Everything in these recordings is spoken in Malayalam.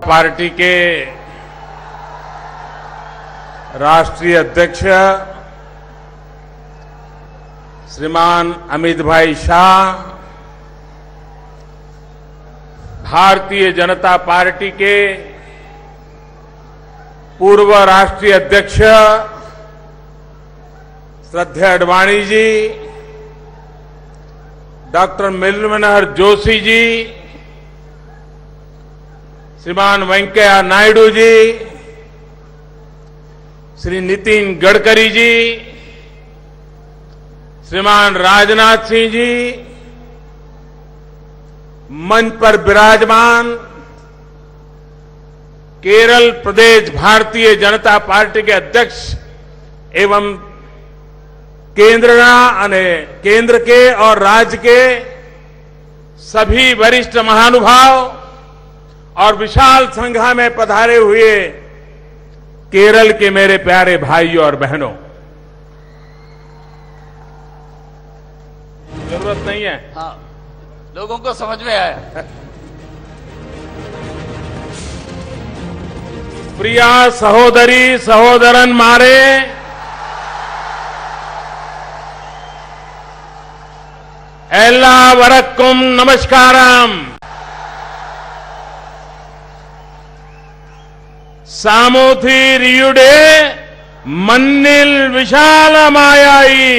पार्टी के राष्ट्रीय अध्यक्ष श्रीमान अमित भाई शाह, भारतीय जनता पार्टी के पूर्व राष्ट्रीय अध्यक्ष श्रद्धेय आडवाणी जी, डॉक्टर मुरली मनोहर जोशी जी, श्रीमान वेंकैया नायडू जी, श्री नितिन गडकरी जी, श्रीमान राजनाथ सिंह जी, मंच पर विराजमान केरल प्रदेश भारतीय जनता पार्टी के अध्यक्ष एवं केंद्र के और राज्य के सभी वरिष्ठ महानुभाव और विशाल संख्या में पधारे हुए केरल के मेरे प्यारे भाइयों और बहनों, जरूरत नहीं है। हाँ, लोगों को समझ में आया। प्रिया सहोदरी सहोदरन मारे, एल्लावरक्कुम नमस्कारम। सामूथिरियुडे मन्निल विशालमायाई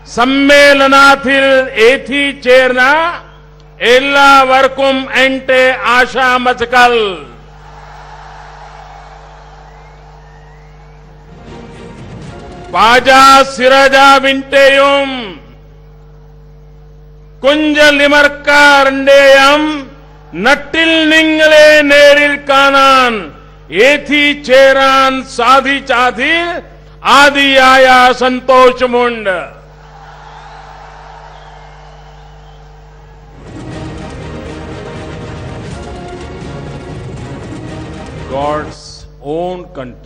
सम्मेलनाथिल एथी चेरना एल्लावरकुम एंटे आशा मचकल। पाजा सिराजा विंटेयुम कुंज लिमर्का रंडेयम नट्टिल निंगले नेरिल कानान एथी चेरान साधी चाधी आदि आया संतोष मुंड। God's own country.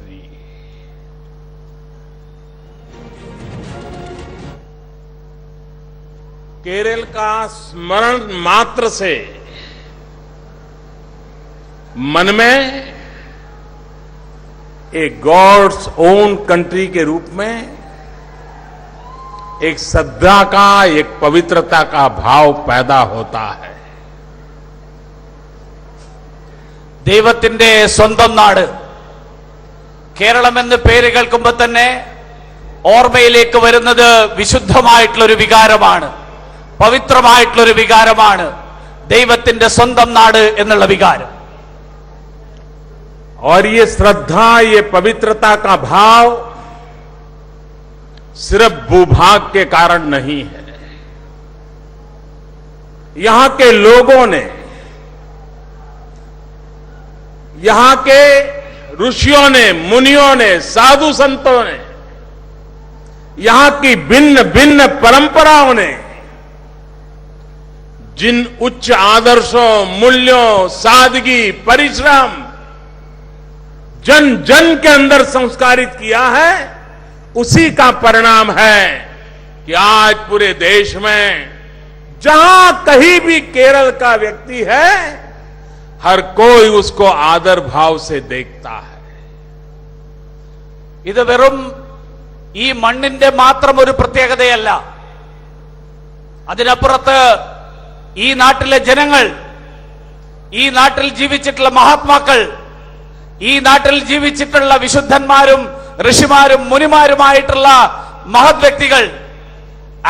केरल का स्मरण मात्र से मन में एक गॉड्स ओन कंट्री के रूप में एक श्रद्धा का, एक पवित्रता का भाव पैदा होता है। ദൈവത്തിന്റെ സ്വന്തം നാട് കേരളമെന്ന് പേര് കേൾക്കുമ്പോൾ തന്നെ ഓർമ്മയിലേക്ക് വരുന്നത് വിശുദ്ധമായിട്ടുള്ള ഒരു വികാരമാണ്, പവിത്രമായിട്ടുള്ള ഒരു വികാരമാണ് ദൈവത്തിന്റെ സ്വന്തം നാട് എന്നുള്ള വികാരം। और ये श्रद्धा, ये पवित्रता का भाव सिर्फ भूभाग के कारण नहीं है। यहां के लोगों ने, यहां के ऋषियों ने, मुनियों ने, साधु संतों ने, यहां की भिन्न भिन्न परंपराओं ने जिन उच्च आदर्शों, मूल्यों, सादगी, परिश्रम जन जन के अंदर संस्कारित किया है, उसी का परिणाम है कि आज पूरे देश में जहां कहीं भी केरल का व्यक्ति है, हर कोई उसको आदर भाव से देखता है। ഇത് വെറും ഈ മണ്ണിന്റെ മാത്രം ഒരു പ്രത്യേകതയല്ല, അതിനപ്പുറത്ത് ഈ നാട്ടിലെ ജനങ്ങൾ, ഈ നാട്ടിൽ ജീവിച്ചിട്ടുള്ള മഹാത്മാക്കൾ, ഈ നാട്ടിൽ ജീവിച്ചിട്ടുള്ള വിശുദ്ധന്മാരും ഋഷിമാരും മുനിമാരുമായിട്ടുള്ള മഹത് വ്യക്തികൾ,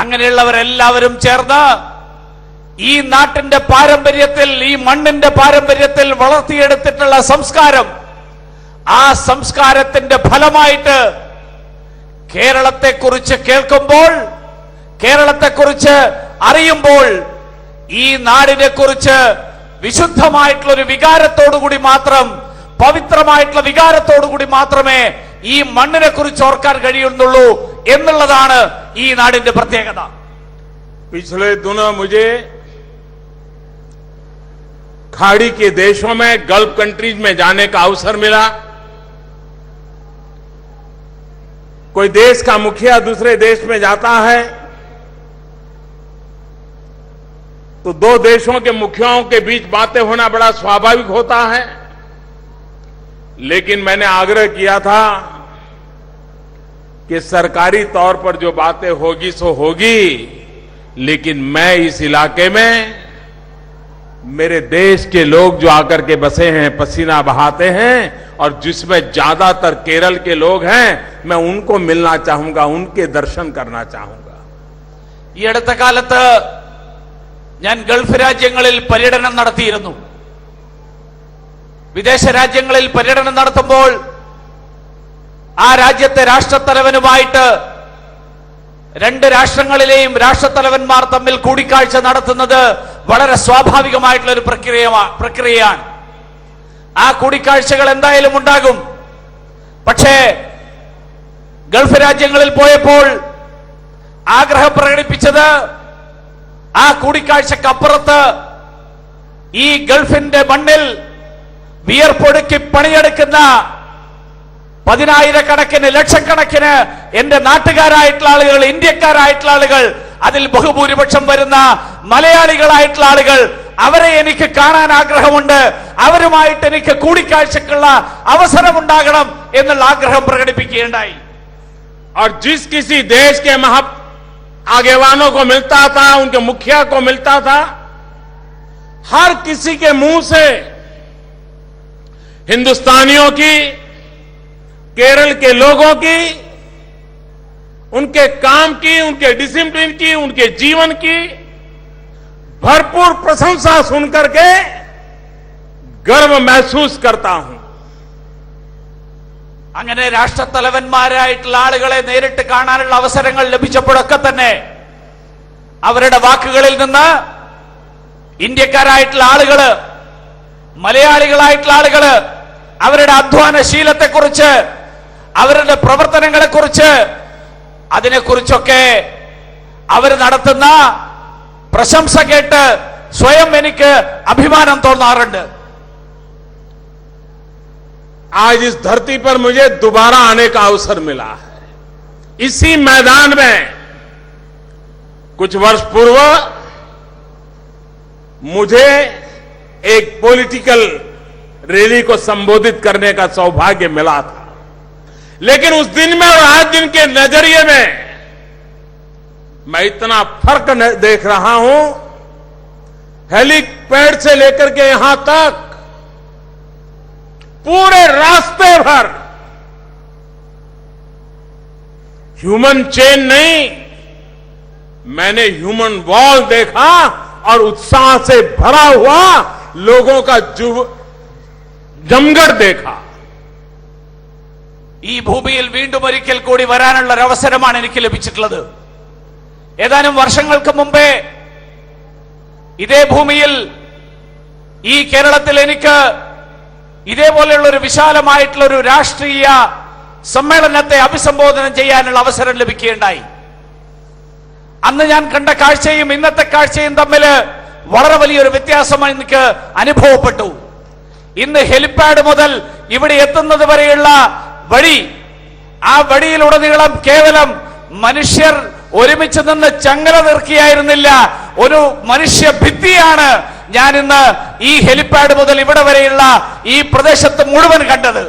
അങ്ങനെയുള്ളവരെല്ലാവരും ചേർന്ന് ഈ നാട്ടിന്റെ പാരമ്പര്യത്തിൽ, ഈ മണ്ണിന്റെ പാരമ്പര്യത്തിൽ വളർത്തിയെടുത്തിട്ടുള്ള സംസ്കാരം, ആ സംസ്കാരത്തിന്റെ ഫലമായിട്ട് കേരളത്തെക്കുറിച്ച് കേൾക്കുമ്പോൾ, കേരളത്തെക്കുറിച്ച് അറിയുമ്പോൾ ഈ നാടിനെ കുറിച്ച് വിശുദ്ധമായിട്ടുള്ള ഒരു വികാരത്തോടുകൂടി മാത്രം, പവിത്രമായിട്ടുള്ള വികാരത്തോടുകൂടി മാത്രമേ ഈ മണ്ണിനെ കുറിച്ച് ഓർക്കാൻ കഴിയുന്നുള്ളൂ എന്നുള്ളതാണ് ഈ നാടിന്റെ പ്രത്യേകത। पिछले दिनों मुझे खाड़ी के देशों में, गल्फ कंट्रीज में जाने का अवसर मिला। कोई देश का मुखिया दूसरे देश में जाता है तो दो देशों के मुखियाओं के बीच बातें होना बड़ा स्वाभाविक होता है। लेकिन मैंने आग्रह किया था कि सरकारी तौर पर जो बातें होगी सो होगी, लेकिन मैं इस इलाके में मेरे देश के लोग जो आकर के बसे हैं, पसीना बहाते हैं, और जिसमें ज्यादातर केरल के लोग हैं, मैं उनको मिलना चाहूंगा, उनके दर्शन करना चाहूंगा। ഈ അടുത്ത കാലത്ത് ഞാൻ ഗൾഫ് രാജ്യങ്ങളിൽ പര്യടനം നടത്തിയിരുന്നു. വിദേശ രാജ്യങ്ങളിൽ പര്യടനം നടത്തുമ്പോൾ ആ രാജ്യത്തെ രാഷ്ട്രത്തലവനുമായിട്ട് രണ്ട് രാഷ്ട്രങ്ങളിലെയും രാഷ്ട്രത്തലവന്മാർ തമ്മിൽ കൂടിക്കാഴ്ച നടത്തുന്നത് വളരെ സ്വാഭാവികമായിട്ടുള്ള ഒരു പ്രക്രിയയാണ്. ആ കൂടിക്കാഴ്ചകൾ എന്തായാലും ഉണ്ടാകും. പക്ഷേ ഗൾഫ് രാജ്യങ്ങളിൽ പോയപ്പോൾ ആഗ്രഹം പ്രകടിപ്പിച്ചത് ആ കൂടിക്കാഴ്ചക്കപ്പുറത്ത് ഈ ഗൾഫിന്റെ മണ്ണിൽ വിയർപ്പൊടുക്കി പണിയെടുക്കുന്ന പതിനായിരക്കണക്കിന് ലക്ഷക്കണക്കിന് എന്റെ നാട്ടുകാരായിട്ടുള്ള ആളുകൾ, ഇന്ത്യക്കാരായിട്ടുള്ള ആളുകൾ, അതിൽ ബഹുഭൂരിപക്ഷം വരുന്ന മലയാളികളായിട്ടുള്ള ആളുകൾ, അവരെ എനിക്ക് കാണാൻ ആഗ്രഹമുണ്ട്, അവരുമായിട്ട് എനിക്ക് കൂടിക്കാഴ്ചക്കുള്ള അവസരമുണ്ടാകണം എന്നുള്ള ആഗ്രഹം പ്രകടിപ്പിക്കുകയുണ്ടായി. और जिस किसी देश के आगेवानों को मिलता था, उनके मुखिया को मिलता था, हर किसी के मुंह से हिंदुस्तानियों की, केरल के लोगों की, उनके काम की, उनके डिसिप्लिन की, उनके जीवन की भरपूर प्रशंसा सुनकर के गर्व महसूस करता हूं. അങ്ങനെ രാഷ്ട്രത്തലവന്മാരായിട്ടുള്ള ആളുകളെ നേരിട്ട് കാണാനുള്ള അവസരങ്ങൾ ലഭിച്ചപ്പോഴൊക്കെ തന്നെ അവരുടെ വാക്കുകളിൽ നിന്ന് ഇന്ത്യക്കാരായിട്ടുള്ള ആളുകള്, മലയാളികളായിട്ടുള്ള ആളുകള് അവരുടെ അധ്വാനശീലത്തെക്കുറിച്ച്, അവരുടെ പ്രവർത്തനങ്ങളെക്കുറിച്ച്, അതിനെക്കുറിച്ചൊക്കെ അവർ നടത്തുന്ന പ്രശംസ കേട്ട് സ്വയം എനിക്ക് അഭിമാനം തോന്നാറുണ്ട്. आज इस धरती पर मुझे दोबारा आने का अवसर मिला है. इसी मैदान में कुछ वर्ष पूर्व मुझे एक पॉलिटिकल रैली को संबोधित करने का सौभाग्य मिला था, लेकिन उस दिन में और आज दिन के नजरिए में मैं इतना फर्क देख रहा हूं. हेलीपैड से लेकर के यहां तक पूरे रास्ते भर ह्यूमन चेन नहीं, मैंने ह्यूमन वॉल देखा और उत्साह से भरा हुआ लोगों का जमघट देखा. ഈ ഭൂമിയിൽ വീണ്ടും ഒരിക്കൽ കൂടി വരാനുള്ള ഒരു അവസരമാണ് എനിക്ക് ലഭിച്ചിട്ടുള്ളത്. ഏതാനും വർഷങ്ങൾക്ക് മുമ്പേ ഇതേ ഭൂമിയിൽ, ഈ കേരളത്തിൽ എനിക്ക് ഇതേപോലെയുള്ള ഒരു വിശാലമായിട്ടുള്ള ഒരു രാഷ്ട്രീയ സമ്മേളനത്തെ അഭിസംബോധന ചെയ്യാനുള്ള അവസരം ലഭിക്കുകയുണ്ടായി. അന്ന് ഞാൻ കണ്ട കാഴ്ചയും ഇന്നത്തെ കാഴ്ചയും തമ്മിൽ വളരെ വലിയൊരു വ്യത്യാസം എനിക്ക് അനുഭവപ്പെട്ടു. ഇന്ന് ഹെലിപാഡ് മുതൽ ഇവിടെ എത്തുന്നത് വരെയുള്ള വഴി, ആ വഴിയിലുടനീളം കേവലം മനുഷ്യർ ഒരുമിച്ച് നിന്ന് ചങ്ങല നിർത്തിയായിരുന്നില്ല, ഒരു മനുഷ്യ ഭിത്തിയാണ് ഞാൻ ഇന്ന് ഈ ഹെലിപാഡ് മുതൽ ഇവിടെ വരെയുള്ള ഈ പ്രദേശത്ത് മുഴുവൻ കണ്ടത്.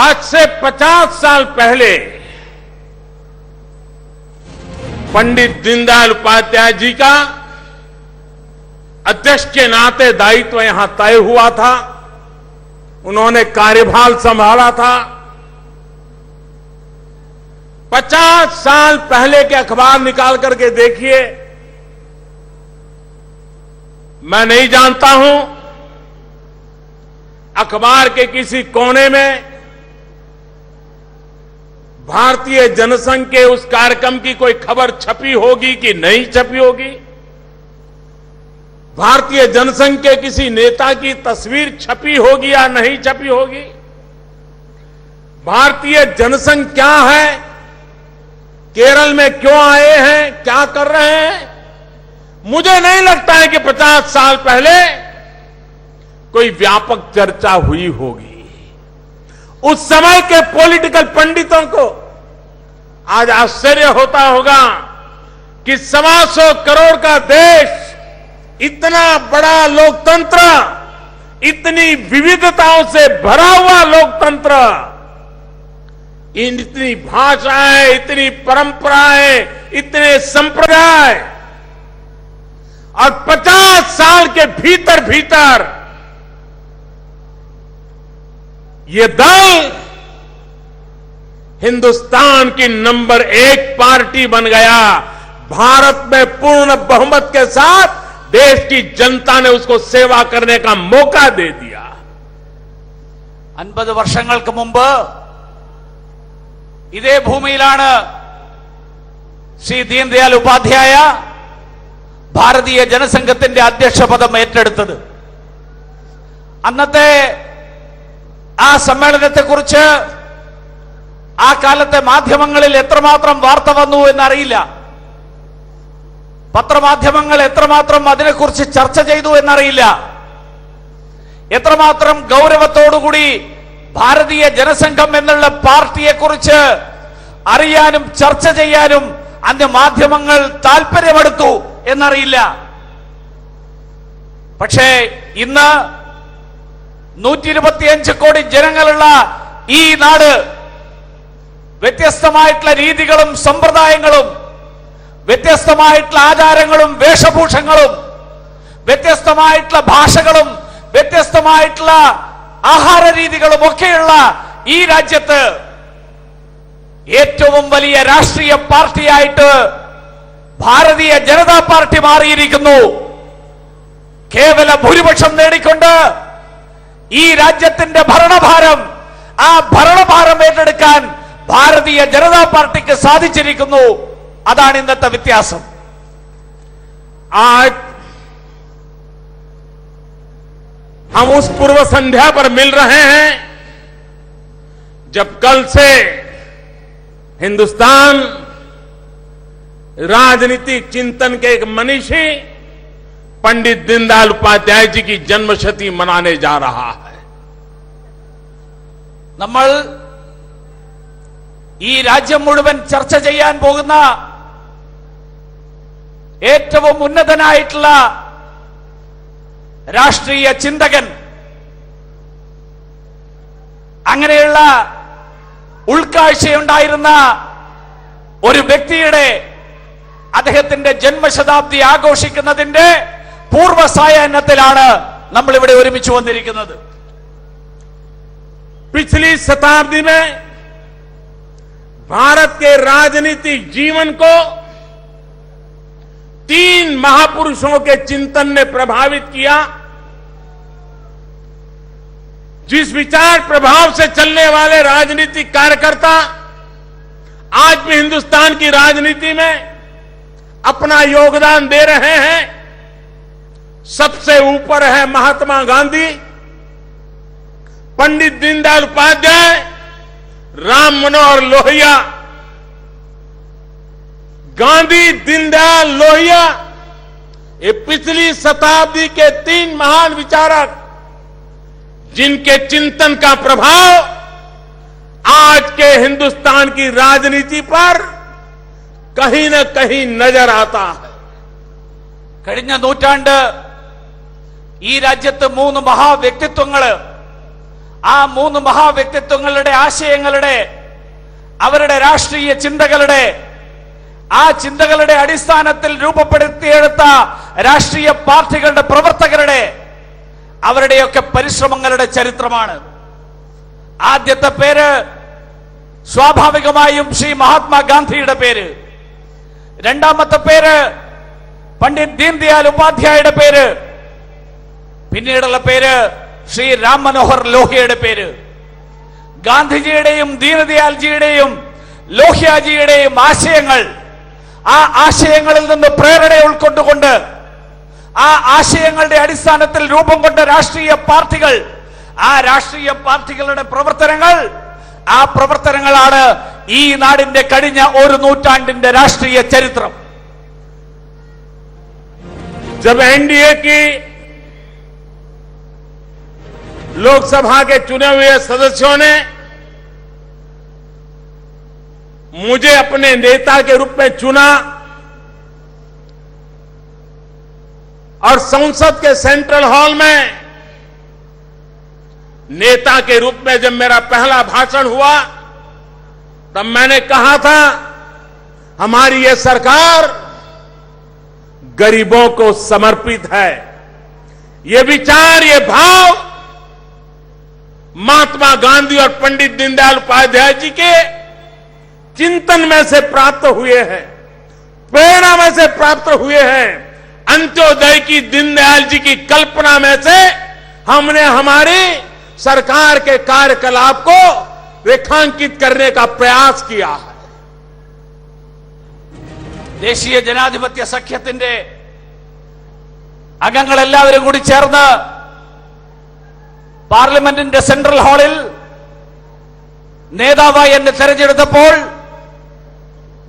आज से 50 साल पहले पंडित दीनदयाल उपाध्याय जी का अध्यक्ष के नाते दायित्व यहां तय हुआ था. उन्होंने कार्यभार संभाला था. 50 साल पहले के अखबार निकाल करके देखिए. मैं नहीं जानता हूं अखबार के किसी कोने में भारतीय जनसंघ के उस कार्यक्रम की कोई खबर छपी होगी कि नहीं छपी होगी. भारतीय जनसंघ के किसी नेता की तस्वीर छपी होगी या नहीं छपी होगी. भारतीय जनसंघ क्या है, केरल में क्यों आए हैं, क्या कर रहे हैं, मुझे नहीं लगता है कि 50 साल पहले कोई व्यापक चर्चा हुई होगी. उस समय के पॉलिटिकल पंडितों को आज आश्चर्य होता होगा कि 125 करोड़ का देश, इतना बड़ा लोकतंत्र, इतनी विविधताओं से भरा हुआ लोकतंत्र, इतनी भाषाएं, इतनी परंपराएं, इतने संप्रदाय, और 50 साल के भीतर भीतर ये दल हिंदुस्तान की नंबर 1 पार्टी बन गया। भारत में पूर्ण बहुमत के साथ देश की जनता ने उसको सेवा करने का मौका दे दिया। 50 വർഷങ്ങൾക്ക് മുമ്പ് ഇതേ ഭൂമിയിലാണ് ശ്രീ ദീൻദയാൽ ഉപാധ്യായ ഭാരതീയ ജനസംഘത്തിന്റെ അധ്യക്ഷ പദം ഏറ്റെടുത്തത്. അന്നത്തെ ആ സമ്മേളനത്തെക്കുറിച്ച് ആ കാലത്തെ മാധ്യമങ്ങളിൽ എത്രമാത്രം വാർത്ത വന്നു എന്നറിയില്ല. പത്രമാധ്യമങ്ങൾ എത്രമാത്രം അതിനെക്കുറിച്ച് ചർച്ച ചെയ്തു എന്നറിയില്ല. എത്രമാത്രം ഗൗരവത്തോടുകൂടി ഭാരതീയ ജനസംഘം എന്നുള്ള പാർട്ടിയെക്കുറിച്ച് അറിയാനും ചർച്ച ചെയ്യാനും അന്ന് മാധ്യമങ്ങൾ താല്പര്യമെടുത്തു എന്നറിയില്ല. പക്ഷേ ഇന്ന് 125 കോടി ജനങ്ങളുള്ള ഈ നാട് വ്യത്യസ്തമായിട്ടുള്ള രീതികളും സമ്പ്രദായങ്ങളും, വ്യത്യസ്തമായിട്ടുള്ള ആചാരങ്ങളും വേഷഭൂഷങ്ങളും, വ്യത്യസ്തമായിട്ടുള്ള ഭാഷകളും, വ്യത്യസ്തമായിട്ടുള്ള ആഹാര രീതികളും ഒക്കെയുള്ള ഈ രാജ്യത്ത് ഏറ്റവും വലിയ രാഷ്ട്രീയ പാർട്ടിയായിട്ട് ഭാരതീയ ജനതാ പാർട്ടി മാറിയിരിക്കുന്നു. കേവല ഭൂരിപക്ഷം നേടിക്കൊണ്ട് ഈ രാജ്യത്തിന്റെ ഭരണഭാരം, ആ ഭരണഭാരം ഏറ്റെടുക്കാൻ ഭാരതീയ ജനതാ പാർട്ടിക്ക് സാധിച്ചിരിക്കുന്നു. അതാണ് ഇന്നത്തെ വ്യത്യാസം. आज हम उस पूर्व संध्या पर मिल रहे हैं जब कल से हिंदुस्तान राजनीतिक चिंतन के एक मनीषी पंडित दीनदयाल उपाध्याय जी की जन्मशती मनाने जा रहा है. നമ്മൾ ഈ രാജ്യം മുഴുവൻ ചർച്ച ചെയ്യാൻ പോകുന്ന ഏറ്റവും ഉന്നതനായിട്ടുള്ള രാഷ്ട്രീയ ചിന്തകൻ, അങ്ങനെയുള്ള ഉൾക്കാഴ്ചയുണ്ടായിരുന്ന ഒരു വ്യക്തിയുടെ അദ്ദേഹത്തിന്റെ ജന്മശതാബ്ദി ആഘോഷിക്കുന്നതിന്റെ പൂർവ്വസായാഹ്നത്തിലാണ് നമ്മൾ ഇവിടെ ഒരുമിച്ച് വന്നിരിക്കുന്നത്. पिछली शताब्दी में भारत के राजनीतिक जीवन को 3 महापुरुषों के चिंतन ने प्रभावित किया. जिस विचार प्रभाव से चलने वाले राजनीतिक कार्यकर्ता आज भी हिंदुस्तान की राजनीति में अपना योगदान दे रहे हैं, सबसे ऊपर है महात्मा गांधी, पंडित दीनदयाल उपाध्याय, राम मनोहर लोहिया. गांधी, दीनदयाल, लोहिया, ये पिछली शताब्दी के 3 महान विचारक जिनके चिंतन का प्रभाव आज के हिंदुस्तान की राजनीति पर कहीं न कहीं नजर आता है. കഴിഞ്ഞ നൂറ്റാണ്ട് ഈ രാജ്യത്ത് 3 മഹാവ്യക്തിത്വങ്ങൾ, ആ 3 മഹാവ്യക്തിത്വങ്ങളുടെ ആശയങ്ങളുടെ, അവരുടെ രാഷ്ട്രീയ ചിന്തകളുടെ, ആ ചിന്തകളുടെ അടിസ്ഥാനത്തിൽ രൂപപ്പെടുത്തിയെടുത്ത രാഷ്ട്രീയ പാർട്ടികളുടെ പ്രവർത്തകരുടെ, അവരുടെയൊക്കെ പരിശ്രമങ്ങളുടെ ചരിത്രമാണ്. ആദ്യത്തെ പേര് സ്വാഭാവികമായും ശ്രീ മഹാത്മാഗാന്ധിയുടെ പേര്, രണ്ടാമത്തെ പേര് പണ്ഡിറ്റ് ദീൻദയാൽ ഉപാധ്യായയുടെ പേര്, പിന്നീടുള്ള പേര് ശ്രീ രാം മനോഹർ ലോഹിയയുടെ പേര്. ഗാന്ധിജിയുടെയും ദീനദയാൽജിയുടെയും ലോഹ്യാജിയുടെയും ആശയങ്ങൾ, ആ ആശയങ്ങളിൽ നിന്ന് പ്രേരണ ഉൾക്കൊണ്ടുകൊണ്ട്, ആ ആശയങ്ങളുടെ അടിസ്ഥാനത്തിൽ രൂപം കൊണ്ട രാഷ്ട്രീയ പാർട്ടികൾ, ആ രാഷ്ട്രീയ പാർട്ടികളുടെ പ്രവർത്തനങ്ങൾ, ആ പ്രവർത്തനങ്ങളാണ് ഈ നാടിന്റെ കഴിഞ്ഞ ഒരു നൂറ്റാണ്ടിന്റെ രാഷ്ട്രീയ ചരിത്രം. जब एनडीए की लोकसभा के चुने हुए सदस्यों ने मुझे अपने नेता के रूप में चुना और संसद के सेंट्रल हॉल में नेता के रूप में जब मेरा पहला भाषण हुआ तब मैंने कहा था हमारी ये सरकार गरीबों को समर्पित है। ये विचार, ये भाव महात्मा गांधी और पंडित दीनदयाल उपाध्याय जी के चिंतन में से प्राप्त हुए हैं, प्रेरणा में से प्राप्त हुए हैं। अंत्योदय की दीनदयाल जी की कल्पना में से हमने हमारी सरकार के कार्यकलाप को रेखांकित करने का प्रयास किया है। ദേശീയ ജനാധിപത്യ സഖ്യത്തിന്റെ അംഗങ്ങളെല്ലാവരും കൂടി ചേർന്ന് പാർലമെന്റിന്റെ സെൻട്രൽ ഹാളിൽ നേതാവായി എന്നെ തെരഞ്ഞെടുത്തപ്പോൾ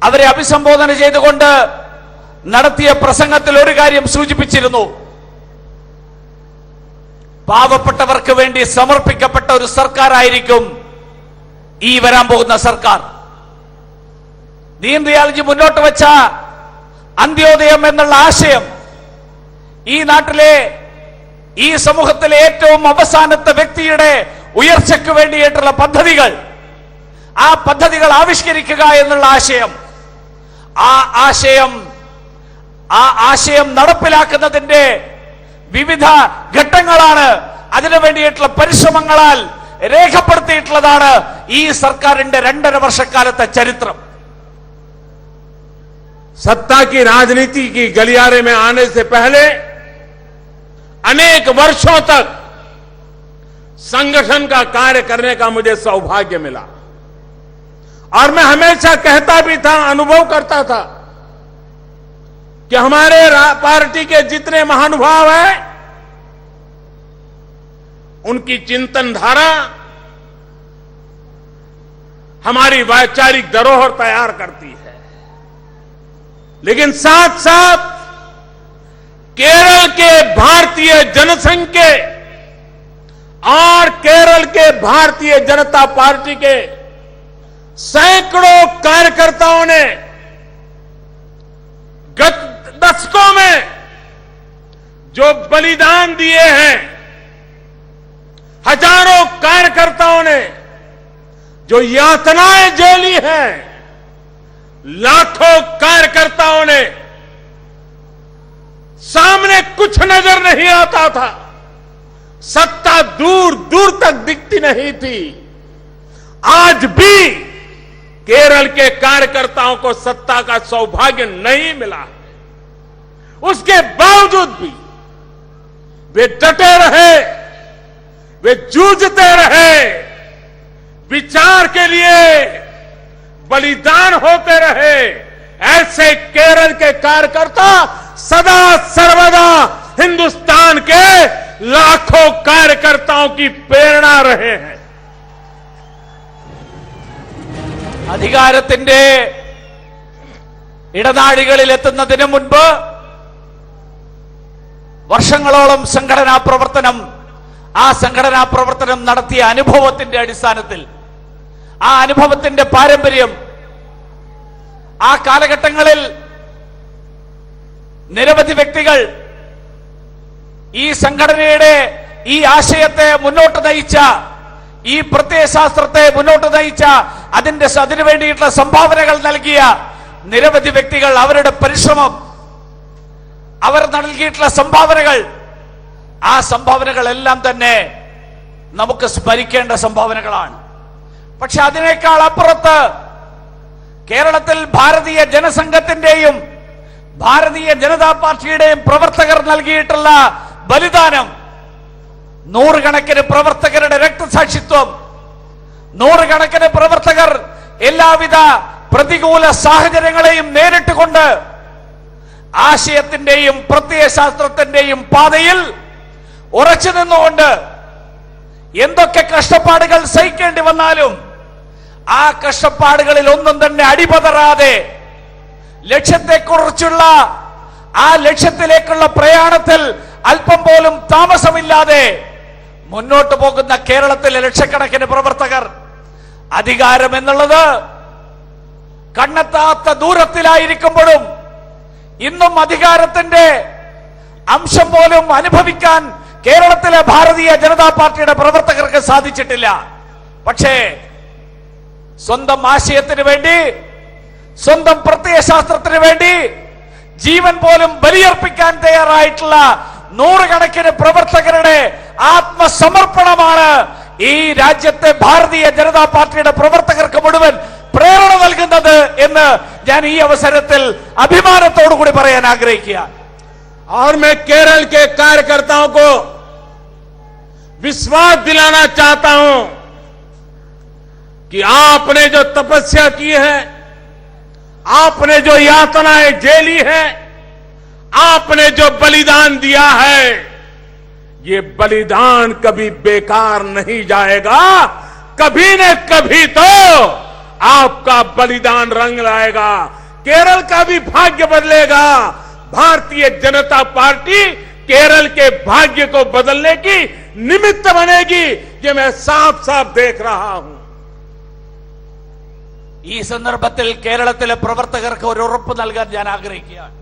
അവരെ അഭിസംബോധന ചെയ്തുകൊണ്ട് നടത്തിയ പ്രസംഗത്തിൽ ഒരു കാര്യം സൂചിപ്പിച്ചിരുന്നു. പാവപ്പെട്ടവർക്ക് വേണ്ടി സമർപ്പിക്കപ്പെട്ട ഒരു സർക്കാരായിരിക്കും ഈ വരാൻ പോകുന്ന സർക്കാർ. ദീൻദയാൽജി മുന്നോട്ട് വെച്ച അന്ത്യോദയം എന്നുള്ള ആശയം ഈ നാട്ടിലെ, ഈ സമൂഹത്തിലെ ഏറ്റവും അവസാനത്തെ വ്യക്തിയുടെ ഉയർച്ചയ്ക്ക് വേണ്ടിയിട്ടുള്ള പദ്ധതികൾ, ആ പദ്ധതികൾ ആവിഷ്കരിക്കുക എന്നുള്ള ആശയം, ആ ആശയം നടപ്പിലാക്കുന്നതിന്റെ വിവിധ ഘട്ടങ്ങളാണ്, അതിനു വേണ്ടിയിട്ടുള്ള പരിശ്രമങ്ങളാൽ രേഖപ്പെടുത്തിയിട്ടുള്ളതാണ് ഈ സർക്കാരിന്റെ 2.5 വർഷക്കാലത്തെ ചരിത്രം. सत्ता की राजनीति की गलियारे में आने से पहले अनेक वर्षों तक संगठन का कार्य करने का मुझे सौभाग्य मिला और मैं हमेशा कहता भी था, अनुभव करता था कि हमारे पार्टी के जितने महानुभाव हैं उनकी चिंतन धारा हमारी वैचारिक धरोहर तैयार करती है। लेकिन साथ साथ केरल के भारतीय जनसंघ के और केरल के भारतीय जनता पार्टी के सैकड़ों कार्यकर्ताओं ने गत दशकों में जो बलिदान दिए हैं, हजारों कार्यकर्ताओं ने जो यातनाएं झेली हैं, लाखों कार्यकर्ताओं ने, सामने कुछ नजर नहीं आता था, सत्ता दूर दूर तक दिखती नहीं थी। आज भी केरल के कार्यकर्ताओं को सत्ता का सौभाग्य नहीं मिला है, उसके बावजूद भी वे डटे रहे, वे जूझते रहे, विचार के लिए बलिदान होते रहे। ऐसे केरल के कार्यकर्ता सदा सर्वदा हिंदुस्तान के लाखों कार्यकर्ताओं की प्रेरणा रहे हैं। അധികാരത്തിന്റെ ഇടനാഴികളിൽ എത്തുന്നതിന് മുൻപ് വർഷങ്ങളോളം സംഘടനാ പ്രവർത്തനം നടത്തിയ അനുഭവത്തിന്റെ അടിസ്ഥാനത്തിൽ, ആ അനുഭവത്തിന്റെ പാരമ്പര്യം, ആ കാലഘട്ടങ്ങളിൽ നിരവധി വ്യക്തികൾ ഈ സംഘടനയുടെ ഈ ആശയത്തെ മുന്നോട്ട് നയിച്ച, ഈ പ്രത്യയശാസ്ത്രത്തെ മുന്നോട്ട് നയിച്ച, അതിനു വേണ്ടിയിട്ടുള്ള സംഭാവനകൾ നൽകിയ നിരവധി വ്യക്തികൾ, അവരുടെ പരിശ്രമം, അവർ നൽകിയിട്ടുള്ള സംഭാവനകൾ, ആ സംഭാവനകളെല്ലാം തന്നെ നമുക്ക് സ്മരിക്കേണ്ട സംഭാവനകളാണ്. പക്ഷെ അതിനേക്കാൾ അപ്പുറത്ത് കേരളത്തിൽ ഭാരതീയ ജനസംഘത്തിന്റെയും ഭാരതീയ ജനതാ പാർട്ടിയുടെയും പ്രവർത്തകർ നൽകിയിട്ടുള്ള ബലിദാനം, നൂറുകണക്കിന് പ്രവർത്തകരുടെ രക്തസാക്ഷിത്വം, നൂറുകണക്കിന് പ്രവർത്തകർ എല്ലാവിധ പ്രതികൂല സാഹചര്യങ്ങളെയും നേരിട്ടുകൊണ്ട് ആശയത്തിന്റെയും പ്രത്യയശാസ്ത്രത്തിന്റെയും പാതയിൽ ഉറച്ചു നിന്നുകൊണ്ട് എന്തൊക്കെ കഷ്ടപ്പാടുകൾ സഹിക്കേണ്ടി വന്നാലും ആ കഷ്ടപ്പാടുകളിൽ ഒന്നും തന്നെ അടിപതറാതെ ലക്ഷ്യത്തെക്കുറിച്ചുള്ള, ആ ലക്ഷ്യത്തിലേക്കുള്ള പ്രയാണത്തിൽ അല്പം പോലും താമസമില്ലാതെ മുന്നോട്ട് പോകുന്ന കേരളത്തിലെ ലക്ഷക്കണക്കിന് പ്രവർത്തകർ, അധികാരം എന്നുള്ളത് കണ്ണെത്താത്ത ദൂരത്തിലായിരിക്കുമ്പോഴും ഇന്നും അധികാരത്തിന്റെ അംശം പോലും അനുഭവിക്കാൻ കേരളത്തിലെ ഭാരതീയ ജനതാ പാർട്ടിയുടെ പ്രവർത്തകർക്ക് സാധിച്ചിട്ടില്ല. പക്ഷേ സ്വന്തം ആശയത്തിന് വേണ്ടി, സ്വന്തം പ്രത്യയശാസ്ത്രത്തിന് വേണ്ടി ജീവൻ പോലും ബലിയർപ്പിക്കാൻ തയ്യാറായിട്ടുള്ള നൂറുകണക്കിന് പ്രവർത്തകരുടെ ആത്മസമർപ്പണമാണ് ഈ രാജ്യത്തെ ഭാരതീയ ജനതാ പാർട്ടിയുടെ പ്രവർത്തകർക്ക് മുഴുവൻ പ്രേരണ നൽകുന്നത് എന്ന് ഞാൻ ഈ അവസരത്തിൽ അഭിമാനത്തോടു കൂടി പറയാൻ ആഗ്രഹിക്കുകയാണ്. और मैं केरल के कार्यकर्ताओं को विश्वास दिलाना चाहता हूं कि आपने जो तपस्या की है, आपने जो यातनाएं झेली है, आपने जो बलिदान दिया है, ये बलिदान कभी बेकार नहीं जाएगा. कभी न कभी तो आपका बलिदान रंग लाएगा, केरल का भी भाग्य बदलेगा. भारतीय जनता पार्टी केरल के भाग्य को बदलने की निमित्त बनेगी, ये मैं साफ साफ देख रहा हूं. ഈ സന്ദർഭത്തിൽ കേരളത്തിലെ പ്രവർത്തകർക്ക് ഒരു ഉറപ്പ് നൽകാൻ ഞാൻ ആഗ്രഹിക്കുകയാണ്.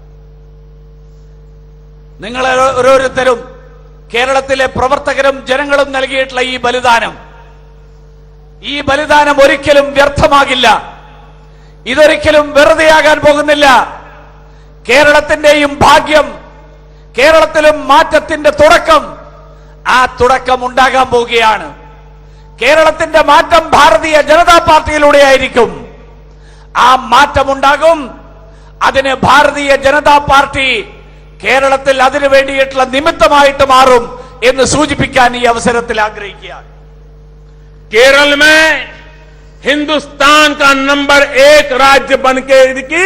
നിങ്ങൾ ഓരോരുത്തരും കേരളത്തിലെ പ്രവർത്തകരും ജനങ്ങളും നൽകിയിട്ടുള്ള ഈ ബലിദാനം ഒരിക്കലും വ്യർത്ഥമാകില്ല. ഇതൊരിക്കലും വെറുതെയാകാൻ പോകുന്നില്ല. കേരളത്തിന്റെയും ഭാഗ്യം, കേരളത്തിലും മാറ്റത്തിന്റെ തുടക്കം, ആ തുടക്കം ഉണ്ടാകാൻ പോവുകയാണ്. കേരളത്തിന്റെ മാറ്റം ഭാരതീയ ജനതാ പാർട്ടിയിലൂടെയായിരിക്കും. ആ മാറ്റമുണ്ടാകും. അതിന് ഭാരതീയ ജനതാ പാർട്ടി കേരളത്തിൽ അതിനു വേണ്ടിയിട്ടുള്ള നിമിത്തമായിട്ട് മാറും എന്ന് സൂചിപ്പിക്കാൻ ഈ അവസരത്തിൽ ആഗ്രഹിക്കുകയാണ്. केरल में हिंदुस्तान का नंबर 1 राज्य बनके की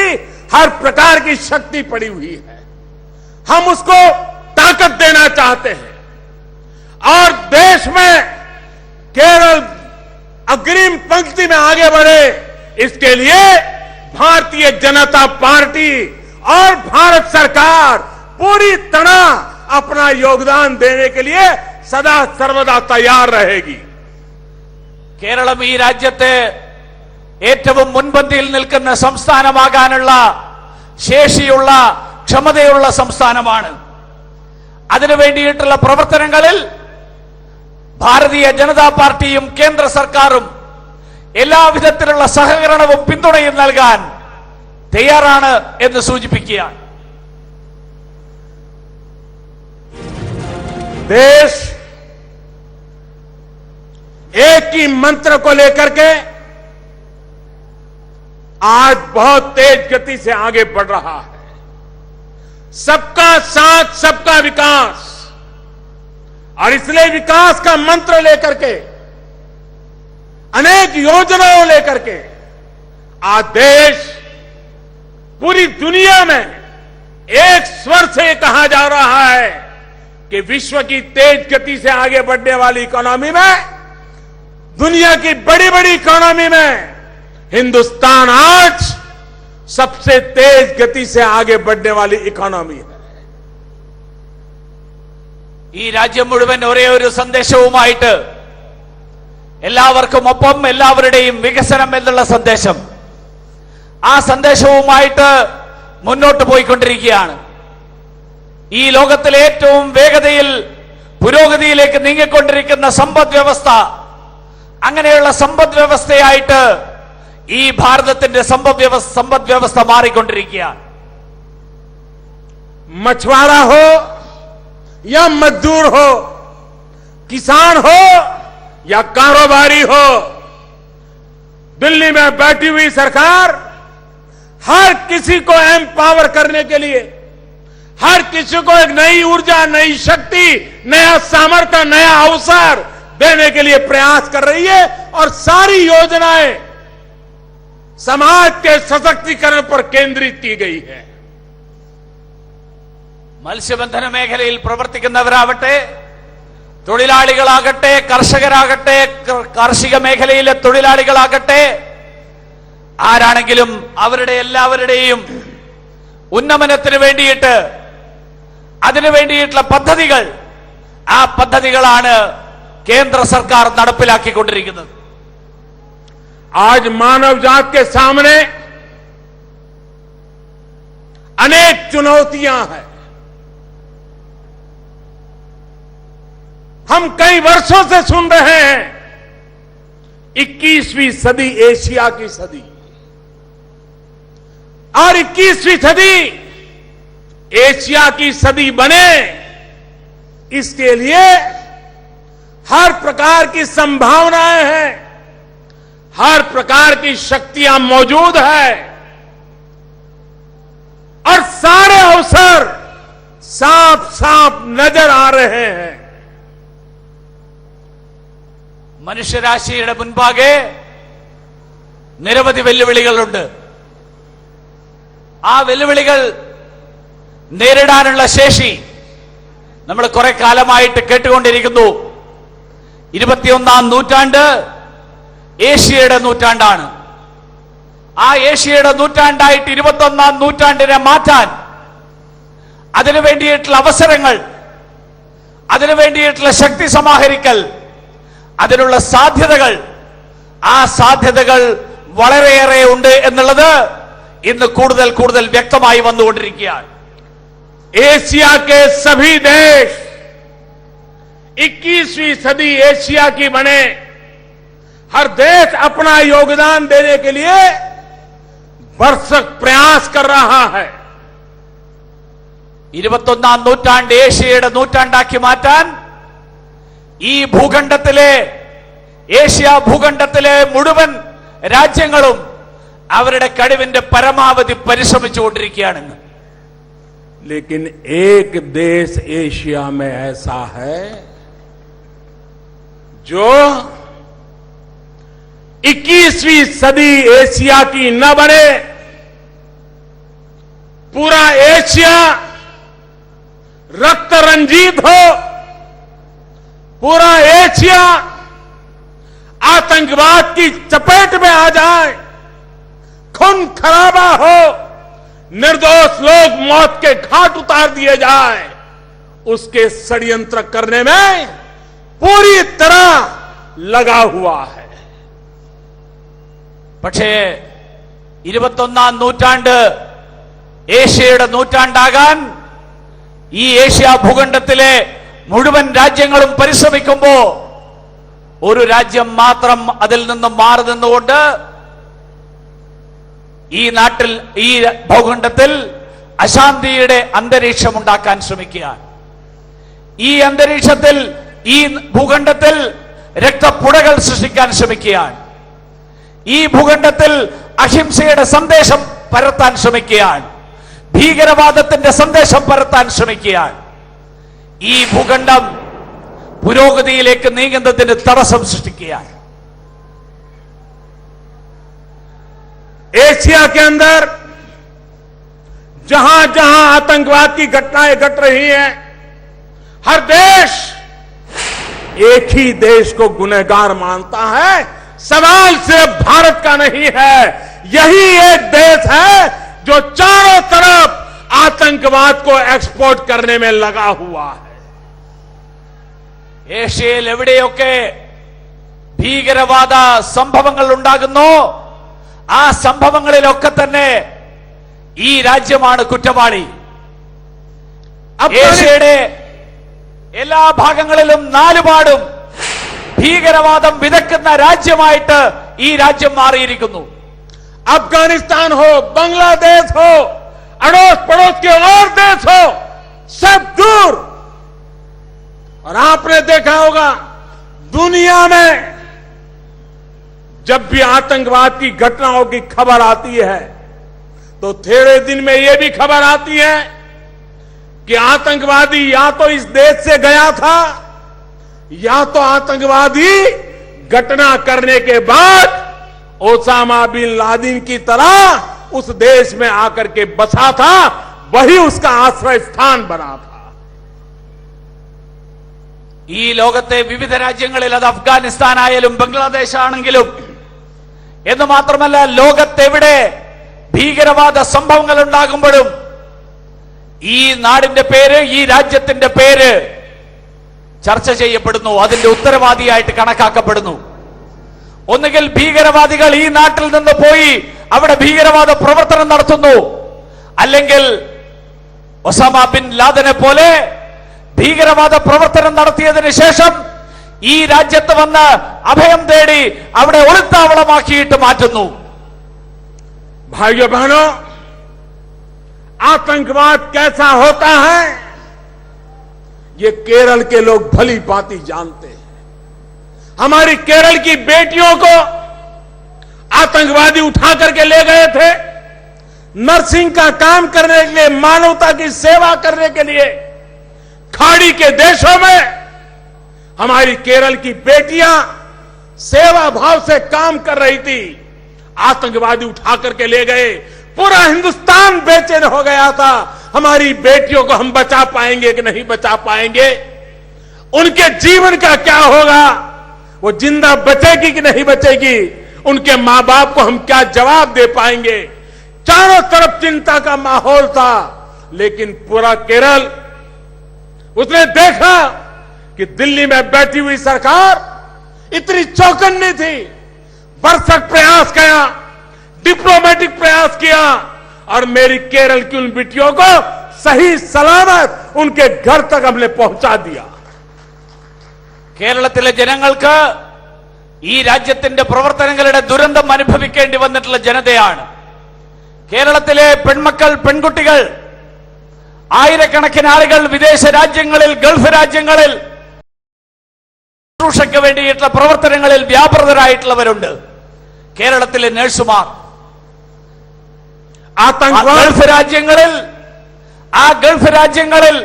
हर प्रकार की शक्ति पड़ी हुई है. हम उसको ताकत देना चाहते हैं और देश में केरल अग्रिम पंक्ति में आगे बढ़े, इसके लिए भारतीय जनता पार्टी और भारत सरकार पूरी तरह अपना योगदान देने के लिए सदा सर्वदा तैयार रहेगी. കേരളം ഈ രാജ്യത്തെ ഏറ്റവും മുൻപന്തിയിൽ നിൽക്കുന്ന സംസ്ഥാനമാകാനുള്ള ശേഷിയുള്ള, ക്ഷമതയുള്ള സംസ്ഥാനമാണ്. അതിനുവേണ്ടിയിട്ടുള്ള പ്രവർത്തനങ്ങളിൽ ഭാരതീയ ജനതാ പാർട്ടിയും കേന്ദ്ര സർക്കാരും എല്ലാവിധത്തിലുള്ള സഹകരണവും പിന്തുണയും നൽകാൻ തയ്യാറാണ് എന്ന് സൂചിപ്പിക്കുകയാണ്. देश एक ही मंत्र को लेकर के आज बहुत तेज गति से आगे बढ़ रहा है. सबका साथ, सबका विकास, और इसलिए विकास का मंत्र लेकर के, अनेक योजनाओं लेकर के आज देश पूरी दुनिया में एक स्वर से कहा जा रहा है कि विश्व की तेज गति से आगे बढ़ने वाली इकोनॉमी में, दुनिया की बड़ी बड़ी इकोनॉमी में हिंदुस्तान आज सबसे तेज गति से आगे बढ़ने वाली इकोनॉमी है. ഈ രാജ്യം മുഴുവൻ ഒരേ ഒരു സന്ദേശവുമായിട്ട്, എല്ലാവർക്കും ഒപ്പം എല്ലാവരുടെയും വികസനം എന്നുള്ള സന്ദേശം, ആ സന്ദേശവുമായിട്ട് മുന്നോട്ട് പോയിക്കൊണ്ടിരിക്കുകയാണ്. ഈ ലോകത്തിലെ ഏറ്റവും വേഗതയിൽ പുരോഗതിയിലേക്ക് നീങ്ങിക്കൊണ്ടിരിക്കുന്ന സമ്പദ് വ്യവസ്ഥ, അങ്ങനെയുള്ള സമ്പദ് വ്യവസ്ഥയായിട്ട് ഈ ഭാരതത്തിന്റെ സമ്പദ് വ്യവസ്ഥ മാറിക്കൊണ്ടിരിക്കുകയാണ്. मछुआरा हो या मजदूर हो, किसान हो या कारोबारी हो, दिल्ली में बैठी हुई सरकार हर किसी को एम्पावर करने के लिए, हर किसी को एक नई ऊर्जा, नई शक्ति, नया सामर्थ्य, नया अवसर देने के लिए प्रयास कर रही है. और सारी योजनाएं समाज के सशक्तिकरण पर केंद्रित की गई है. മത്സ്യബന്ധന മേഖലയിൽ പ്രവർത്തിക്കുന്നവരാവട്ടെ, തൊഴിലാളികളാകട്ടെ, കർഷകരാകട്ടെ, കാർഷിക മേഖലയിലെ തൊഴിലാളികളാകട്ടെ, ആരാണെങ്കിലും അവരുടെ എല്ലാവരുടെയും ഉന്നമനത്തിന് വേണ്ടിയിട്ട്, അതിനു വേണ്ടിയിട്ടുള്ള പദ്ധതികൾ, ആ പദ്ധതികളാണ് കേന്ദ്ര സർക്കാർ നടപ്പിലാക്കിക്കൊണ്ടിരിക്കുന്നത്. आज मानव जात के सामने अनेक चुनौतियां हैं. हम कई वर्षों से सुन रहे हैं 21वीं सदी एशिया की सदी, और 21वीं सदी एशिया की सदी बने, इसके लिए हर प्रकार की संभावनाएं हैं, हर प्रकार की शक्तियां मौजूद है, और सारे अवसर साफ साफ नजर आ रहे हैं। മനുഷ്യരാശിയുടെ മുൻപാകെ നിരവധി വെല്ലുവിളികളുണ്ട്. ആ വെല്ലുവിളികൾ നേരിടാനുള്ള ശേഷി നമ്മൾ കുറെ കാലമായിട്ട് കേട്ടുകൊണ്ടിരിക്കുന്നു. 21ാം നൂറ്റാണ്ട് ഏഷ്യയുടെ നൂറ്റാണ്ടാണ്. ആ ഏഷ്യയുടെ നൂറ്റാണ്ടായിട്ട് 21ാം നൂറ്റാണ്ടിനെ മാറ്റാൻ അതിനു വേണ്ടിയിട്ടുള്ള അവസരങ്ങൾ, അതിനു വേണ്ടിയിട്ടുള്ള ശക്തി സമാഹരിക്കൽ, അതിനുള്ള സാധ്യതകൾ, ആ സാധ്യതകൾ വളരെയേറെ ഉണ്ട് എന്നുള്ളത് ഇന്ന് കൂടുതൽ കൂടുതൽ വ്യക്തമായി വന്നുകൊണ്ടിരിക്കുകയാണ്. एशिया के सभी देश 21वीं सदी एशिया की बने, हर देश अपना योगदान देने के लिए भरसक प्रयास कर रहा है. 21ാം നൂറ്റാണ്ട് ഏഷ്യയുടെ നൂറ്റാണ്ടാക്കി മാറ്റാൻ ഈ ഭൂഖണ്ഡത്തിലെ, ഏഷ്യ ഭൂഖണ്ഡത്തിലെ മുഴുവൻ രാജ്യങ്ങളും അവരുടെ കഴിവിന്റെ പരമാവധി പരിശ്രമിച്ചുകൊണ്ടിരിക്കുകയാണെന്ന്. लेकिन एक देश एशिया में ऐसा है जो 21वीं सदी एशिया की न बने, पूरा एशिया रक्त रंजित हो, पूरा एशिया आतंकवाद की चपेट में आ जाए, खून खराबा हो, निर्दोष लोग मौत के घाट उतार दिए जाए, उसके षड्यंत्र करने में पूरी तरह लगा हुआ है. പക്ഷേ 21ാം നൂറ്റാണ്ട് ഏഷ്യയുടെ നൂറ്റാണ്ടാകാൻ ഈ ഏഷ്യ ഭൂഖണ്ഡത്തിലെ മുഴുവൻ രാജ്യങ്ങളും പരിശ്രമിക്കുമ്പോ ഒരു രാജ്യം മാത്രം അതിൽ നിന്ന് മാറി നിന്നുകൊണ്ട് ഈ നാട്ടിൽ, ഈ ഭൂഖണ്ഡത്തിൽ അശാന്തിയുടെ അന്തരീക്ഷം ഉണ്ടാക്കാൻ ശ്രമിക്കുകയാണ്. ഈ അന്തരീക്ഷത്തിൽ, ഈ ഭൂഖണ്ഡത്തിൽ രക്തപ്പുഴകൾ സൃഷ്ടിക്കാൻ ശ്രമിക്കുകയാണ്. ഈ ഭൂഖണ്ഡത്തിൽ അഹിംസയുടെ സന്ദേശം പരത്താൻ ശ്രമിക്കുകയാണ്. ഭീകരവാദത്തിന്റെ സന്ദേശം പരത്താൻ ശ്രമിക്കുകയാണ്. ഈ ഭൂഖണ്ഡം പുരോഗതിയിലേക്ക് നീങ്ങുന്നതിന് തടസ്സം സൃഷ്ടിക്കുകയാണ്. एशिया के अंदर जहां जहां आतंकवाद की घटनाएं घट रही हैं, हर देश एक ही देश को गुनहगार मानता है. सवाल सिर्फ भारत का नहीं है, यही एक देश है जो चारों तरफ आतंकवाद को एक्सपोर्ट करने में लगा हुआ है. ഏഷ്യയിൽ എവിടെയൊക്കെ ഭീകരവാദ സംഭവങ്ങൾ ഉണ്ടാകുന്നു, ആ സംഭവങ്ങളിലൊക്കെ തന്നെ ഈ രാജ്യമാണ് കുറ്റവാളി. ഏഷ്യയുടെ എല്ലാ ഭാഗങ്ങളിലും നാലുപാടും ഭീകരവാദം വിതക്കുന്ന രാജ്യമായിട്ട് ഈ രാജ്യം മാറിയിരിക്കുന്നു. अफगानिस्तान हो, बांग्लादेश हो, अड़ोस पड़ोस के और देश हो, सब दूर. और आपने देखा होगा दुनिया में जब भी आतंकवाद की घटनाओं की खबर आती है तो थोड़े दिन में यह भी खबर आती है कि आतंकवादी या तो इस देश से गया था, या तो आतंकवादी घटना करने के बाद ओसामा बिन लादेन की तरह उस देश में आकर के बसा था, वही उसका आश्रय स्थान बना था. ഈ ലോകത്തെ വിവിധ രാജ്യങ്ങളിൽ, അത് അഫ്ഗാനിസ്ഥാൻ ആയാലും ബംഗ്ലാദേശ് ആണെങ്കിലും, എന്ന് മാത്രമല്ല ലോകത്തെവിടെ ഭീകരവാദ സംഭവങ്ങൾ ഉണ്ടാകുമ്പോഴും ഈ നാടിന്റെ പേര്, ഈ രാജ്യത്തിന്റെ പേര് ചർച്ച ചെയ്യപ്പെടുന്നു, അതിന്റെ ഉത്തരവാദിയായിട്ട് കണക്കാക്കപ്പെടുന്നു. ഒന്നുകിൽ ഭീകരവാദികൾ ഈ നാട്ടിൽ നിന്ന് പോയി അവിടെ ഭീകരവാദ പ്രവർത്തനം നടത്തുന്നു, അല്ലെങ്കിൽ ഒസാമ ബിൻ ലാദനെ പോലെ ഭീകരവാദ പ്രവർത്തനം നടത്തിയതിനു ശേഷം ഈ രാജ്യത്ത് വന്ന് അഭയം തേടി അവിടെ ഒളിത്താവളമാക്കിയിട്ട് മാറ്റുന്നു. भाइयों बहनों, आतंकवाद कैसा होता है ये केरल के लोग भली भांति जानते हैं. हमारी केरल की बेटियों को आतंकवादी उठा करके ले गए थे नर्सिंग का काम करने के लिए, मानवता की सेवा करने के लिए. खाड़ी के देशों में हमारी केरल की बेटियां सेवा भाव से काम कर रही थी. आतंकवादी उठा करके ले गए. पूरा हिंदुस्तान बेचैन हो गया था, हमारी बेटियों को हम बचा पाएंगे कि नहीं बचा पाएंगे, उनके जीवन का क्या होगा, वो जिंदा बचेगी कि नहीं बचेगी, उनके मां बाप को हम क्या जवाब दे पाएंगे. चारों तरफ चिंता का माहौल था. लेकिन पूरा केरल, उसने देखा कि दिल्ली में बैठी हुई सरकार इतनी चौकन्नी थी. भरसक प्रयास किया, डिप्लोमेटिक प्रयास किया और मेरी केरल की उन बेटियों को सही सलामत उनके घर तक हमने पहुंचा दिया. കേരളത്തിലെ ജനങ്ങൾക്ക് ഈ രാജ്യത്തിന്റെ പ്രവർത്തനങ്ങളുടെ ദുരന്തം അനുഭവിക്കേണ്ടി വന്നിട്ടുള്ള ജനതയാണ്. കേരളത്തിലെ പെൺമക്കൾ, പെൺകുട്ടികൾ, ആയിരക്കണക്കിന് ആളുകൾ വിദേശ രാജ്യങ്ങളിൽ, ഗൾഫ് രാജ്യങ്ങളിൽ ശുശ്രൂഷയ്ക്ക് വേണ്ടിയിട്ടുള്ള പ്രവർത്തനങ്ങളിൽ വ്യാപൃതരായിട്ടുള്ളവരുണ്ട്. കേരളത്തിലെ നഴ്സുമാർ ഗൾഫ് രാജ്യങ്ങളിൽ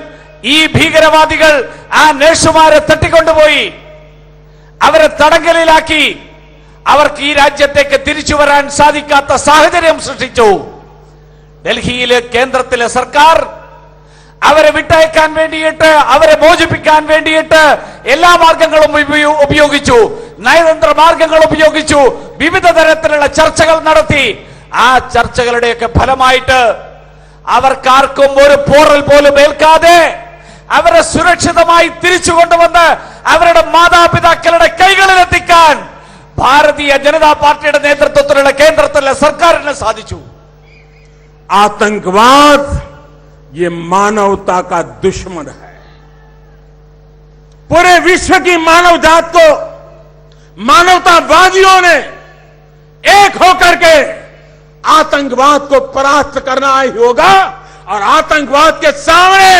ഈ ഭീകരവാദികൾ ആ നഴ്സുമാരെ തട്ടിക്കൊണ്ടുപോയി അവരെ തടങ്കലിലാക്കി. അവർക്ക് ഈ രാജ്യത്തേക്ക് തിരിച്ചു വരാൻ സാധിക്കാത്ത സാഹചര്യം സൃഷ്ടിച്ചു. ഡൽഹിയിലെ കേന്ദ്രത്തിലെ സർക്കാർ അവരെ വിട്ടയക്കാൻ വേണ്ടിയിട്ട്, അവരെ മോചിപ്പിക്കാൻ വേണ്ടിയിട്ട് എല്ലാ മാർഗങ്ങളും ഉപയോഗിച്ചു, നയതന്ത്ര മാർഗങ്ങൾ ഉപയോഗിച്ചു, വിവിധ തരത്തിലുള്ള ചർച്ചകൾ നടത്തി. ആ ചർച്ചകളുടെയൊക്കെ ഫലമായിട്ട് അവർക്കാർക്കും ഒരു പോറൽ പോലും ഏൽക്കാതെ അവരെ സുരക്ഷിതമായി തിരിച്ചു കൊണ്ടുവന്ന് അവരുടെ മാതാപിതാക്കളുടെ കൈകളിലെത്തിക്കാൻ ഭാരതീയ ജനതാ പാർട്ടിയുടെ നേതൃത്വത്തിലുള്ള കേന്ദ്രത്തിലെ സർക്കാരിന് സാധിച്ചു. आतंकवाद ये मानवता का दुश्मन है. पूरे विश्व की मानव जात को मानवतावादियों ने एक होकर के आतंकवाद को परास्त करना ही होगा. और आतंकवाद के सामने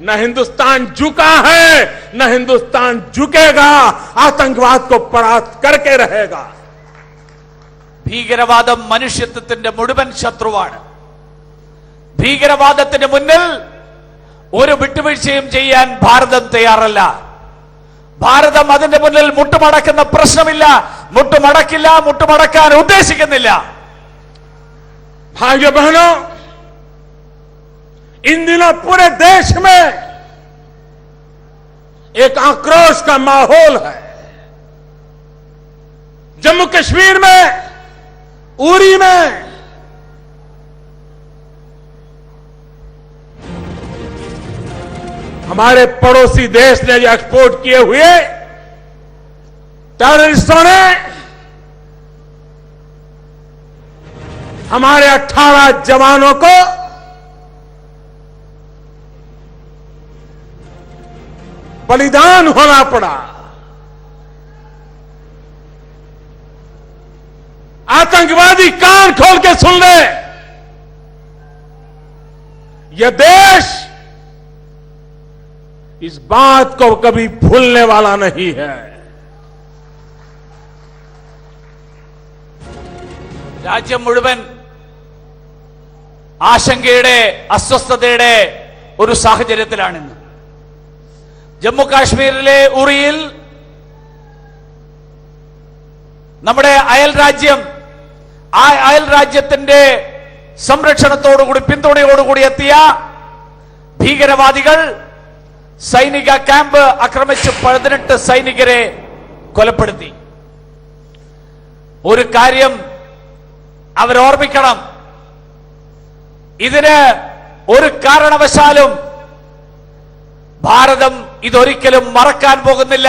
न हिंदुस्तान झुका है, न हिंदुस्तान झुकेगा. आतंकवाद को परास्त करके रहेगा. ഭീകരവാദം മനുഷ്യത്വത്തിന്റെ മുഴുവൻ ശത്രുവാണ്. ഭീകരവാദത്തിന് മുന്നിൽ ഒരു വിട്ടുവീഴ്ചയും ചെയ്യാൻ ഭാരതം തയ്യാറല്ല. ഭാരതം അതിന്റെ മുന്നിൽ മുട്ടുമടക്കുന്ന പ്രശ്നമില്ല, മുട്ടുമടക്കില്ല, മുട്ടുമടക്കാൻ ഉദ്ദേശിക്കുന്നില്ല. भाइयों बहनों, इन दिनों पूरे देश में एक आक्रोश का माहौल है. जम्मू कश्मीर में, उरी में हमारे पड़ोसी देश ने जो एक्सपोर्ट किए हुए टेररिस्टों ने हमारे 18 जवानों को बलिदान होना पड़ा. आतंकवादी कान खोल के सुन ले, यह देश इस बात को कभी भूलने वाला नहीं है. രാജ്യം മുഴുവൻ ആശങ്കയുടെ, അസ്വസ്ഥതയുടെ ഒരു സാഹചര്യത്തിലാണിന്ന്. ജമ്മു കാശ്മീരിലെ ഉറിയിൽ നമ്മുടെ അയൽ രാജ്യം, ആ അയൽ രാജ്യത്തിന്റെ സംരക്ഷണത്തോടുകൂടി, പിന്തുണയോടുകൂടി എത്തിയ ഭീകരവാദികൾ സൈനിക ക്യാമ്പ് ആക്രമിച്ച് 18 സൈനികരെ കൊലപ്പെടുത്തി. ഒരു കാര്യം അവരോർമ്മിക്കണം, ഇതിന് ഒരു കാരണവശാലും ഭാരതം ഇതൊരിക്കലും മറക്കാൻ പോകുന്നില്ല.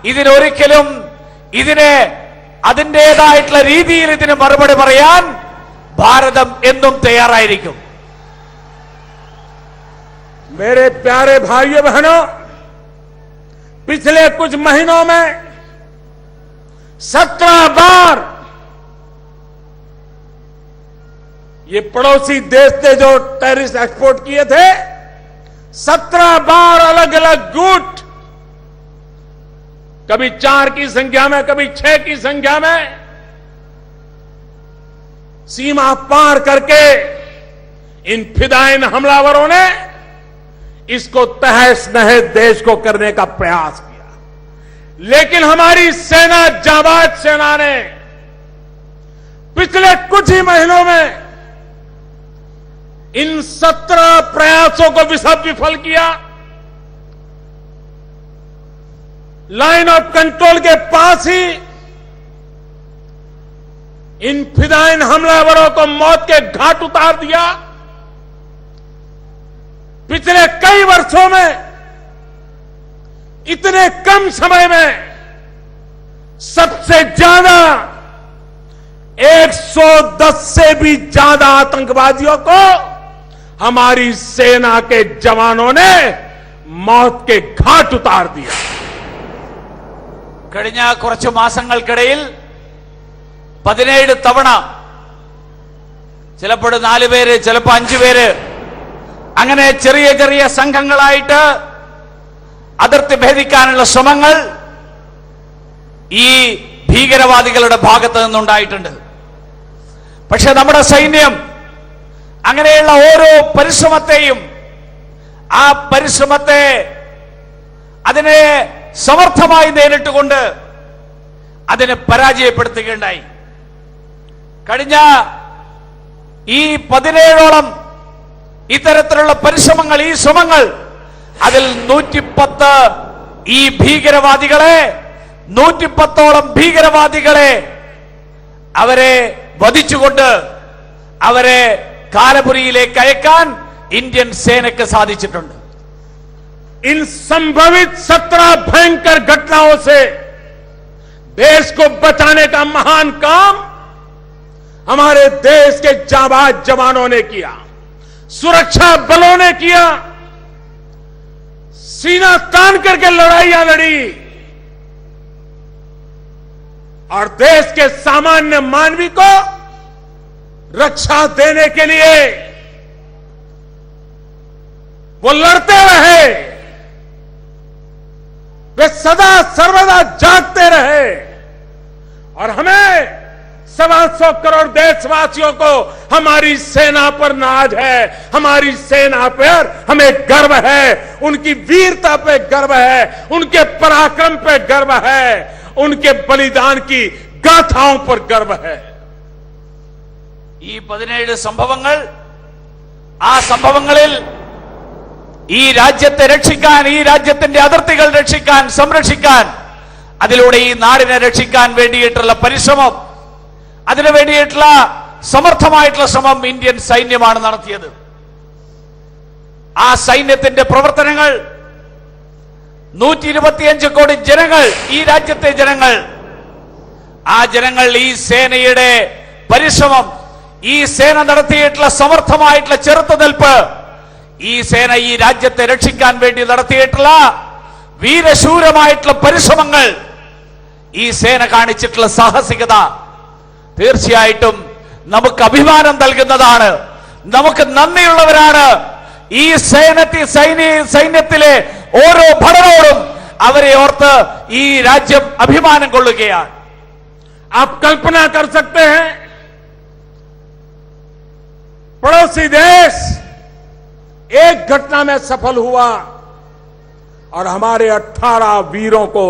ഇതിനൊരിക്കലും അതിന്റേതായിട്ടുള്ള രീതിയിൽ ഇതിന് മറുപടി പറയാൻ ഭാരതം എന്നും തയ്യാറായിരിക്കും. मेरे प्यारे भाइयों बहनों, पिछले कुछ महीनों में 17 बार ये पड़ोसी देश ने जो टेररिस्ट एक्सपोर्ट किए थे, 17 बार अलग अलग गुट, कभी 4 की संख्या में, कभी 6 की संख्या में, सीमा पार करके इन फिदायिन हमलावरों ने इसको तहस नहस देश को करने का प्रयास किया। लेकिन हमारी सेना, जाबाज सेना ने पिछले कुछ ही महीनों में इन 17 प्रयासों को विफल किया। लाइन ऑफ कंट्रोल के पास ही इन फिदायिन हमलावरों को मौत के घाट उतार दिया। पिछले कई वर्षों में इतने कम समय में सबसे ज्यादा 110 से भी ज्यादा आतंकवादियों को हमारी सेना के जवानों ने मौत के घाट उतार दिया। കഴിഞ്ഞ കുറച്ച് മാസങ്ങൾക്കിടയിൽ 17 തവണ, ചിലപ്പോൾ 4 പേര്, ചിലപ്പോൾ 5 പേര്, അങ്ങനെ ചെറിയ ചെറിയ സംഘങ്ങളായിട്ട് അതിർത്തി ഭേദിക്കാനുള്ള ശ്രമങ്ങൾ ഈ ഭീകരവാദികളുടെ ഭാഗത്ത് നിന്നുണ്ടായിട്ടുണ്ട്. പക്ഷേ നമ്മുടെ സൈന്യം അങ്ങനെയുള്ള ഓരോ പരിശ്രമത്തെയും, ആ പരിശ്രമത്തെ അതിനെ സമർത്ഥമായി നേരിട്ടുകൊണ്ട് അതിനെ പരാജയപ്പെടുത്തുകയുണ്ടായി. കഴിഞ്ഞ ഈ 17ഓളം ഇത്തരത്തിലുള്ള പരിശ്രമങ്ങൾ, ഈ ശ്രമങ്ങൾ, അതിൽ 110 ഈ ഭീകരവാദികളെ, 110ഓളം ഭീകരവാദികളെ അവരെ വധിച്ചുകൊണ്ട് അവരെ കാലപുരിയിലേക്ക് അയക്കാൻ ഇന്ത്യൻ സേനയ്ക്ക് സാധിച്ചിട്ടുണ്ട്. इन संभवित 17 भयंकर घटनाओं से देश को बचाने का महान काम हमारे देश के जाबाज जवानों ने किया, सुरक्षा बलों ने किया, सीना तान करके लड़ाइयां लड़ी और देश के सामान्य मानवी को रक्षा देने के लिए वो लड़ते रहे। वे सदा सर्वदा जागते रहे और हमें 125 करोड़ देशवासियों को हमारी सेना पर नाज है, हमारी सेना पर हमें गर्व है, उनकी वीरता पे गर्व है, उनके पराक्रम पे गर्व है, उनके बलिदान की गाथाओं पर गर्व है। ഈ 17 സംഭവങ്ങൾ, ആ സംഭവങ്ങളിൽ ഈ രാജ്യത്തെ രക്ഷിക്കാൻ, ഈ രാജ്യത്തിന്റെ അതിർത്തികൾ രക്ഷിക്കാൻ, സംരക്ഷിക്കാൻ, അതിലൂടെ ഈ നാടിനെ രക്ഷിക്കാൻ വേണ്ടിയിട്ടുള്ള പരിശ്രമം, അതിനു വേണ്ടിയിട്ടുള്ള സമർത്ഥമായിട്ടുള്ള ശ്രമം ഇന്ത്യൻ സൈന്യമാണ് നടത്തിയത്. ആ സൈന്യത്തിന്റെ പ്രവർത്തനങ്ങൾ 125 കോടി ജനങ്ങൾ, ഈ രാജ്യത്തെ ജനങ്ങൾ, ആ ജനങ്ങൾ ഈ സേനയുടെ പരിശ്രമം, ഈ സേന നടത്തിയിട്ടുള്ള സമർത്ഥമായിട്ടുള്ള ചെറുത്തുനിൽപ്പ്, ഈ സേന ഈ രാജ്യത്തെ രക്ഷിക്കാൻ വേണ്ടി നടത്തിയിട്ടുള്ള വീരശൂരമായിട്ടുള്ള പരിശ്രമങ്ങൾ, ഈ സേന കാണിച്ചിട്ടുള്ള സാഹസികത തീർച്ചയായിട്ടും നമുക്ക് അഭിമാനം നൽകുന്നതാണ്. നമുക്ക് നന്ദിയുള്ളവരാണ് ഈ സൈന്യത്തിലെ ഓരോ ഭടനോടും. അവരെ ഓർത്ത് ഈ രാജ്യം അഭിമാനം കൊള്ളുകയാണ്. आप कल्पना कर सकते हैं, पड़ोसी देश एक घटना में सफल हुआ और हमारे 18 वीरों को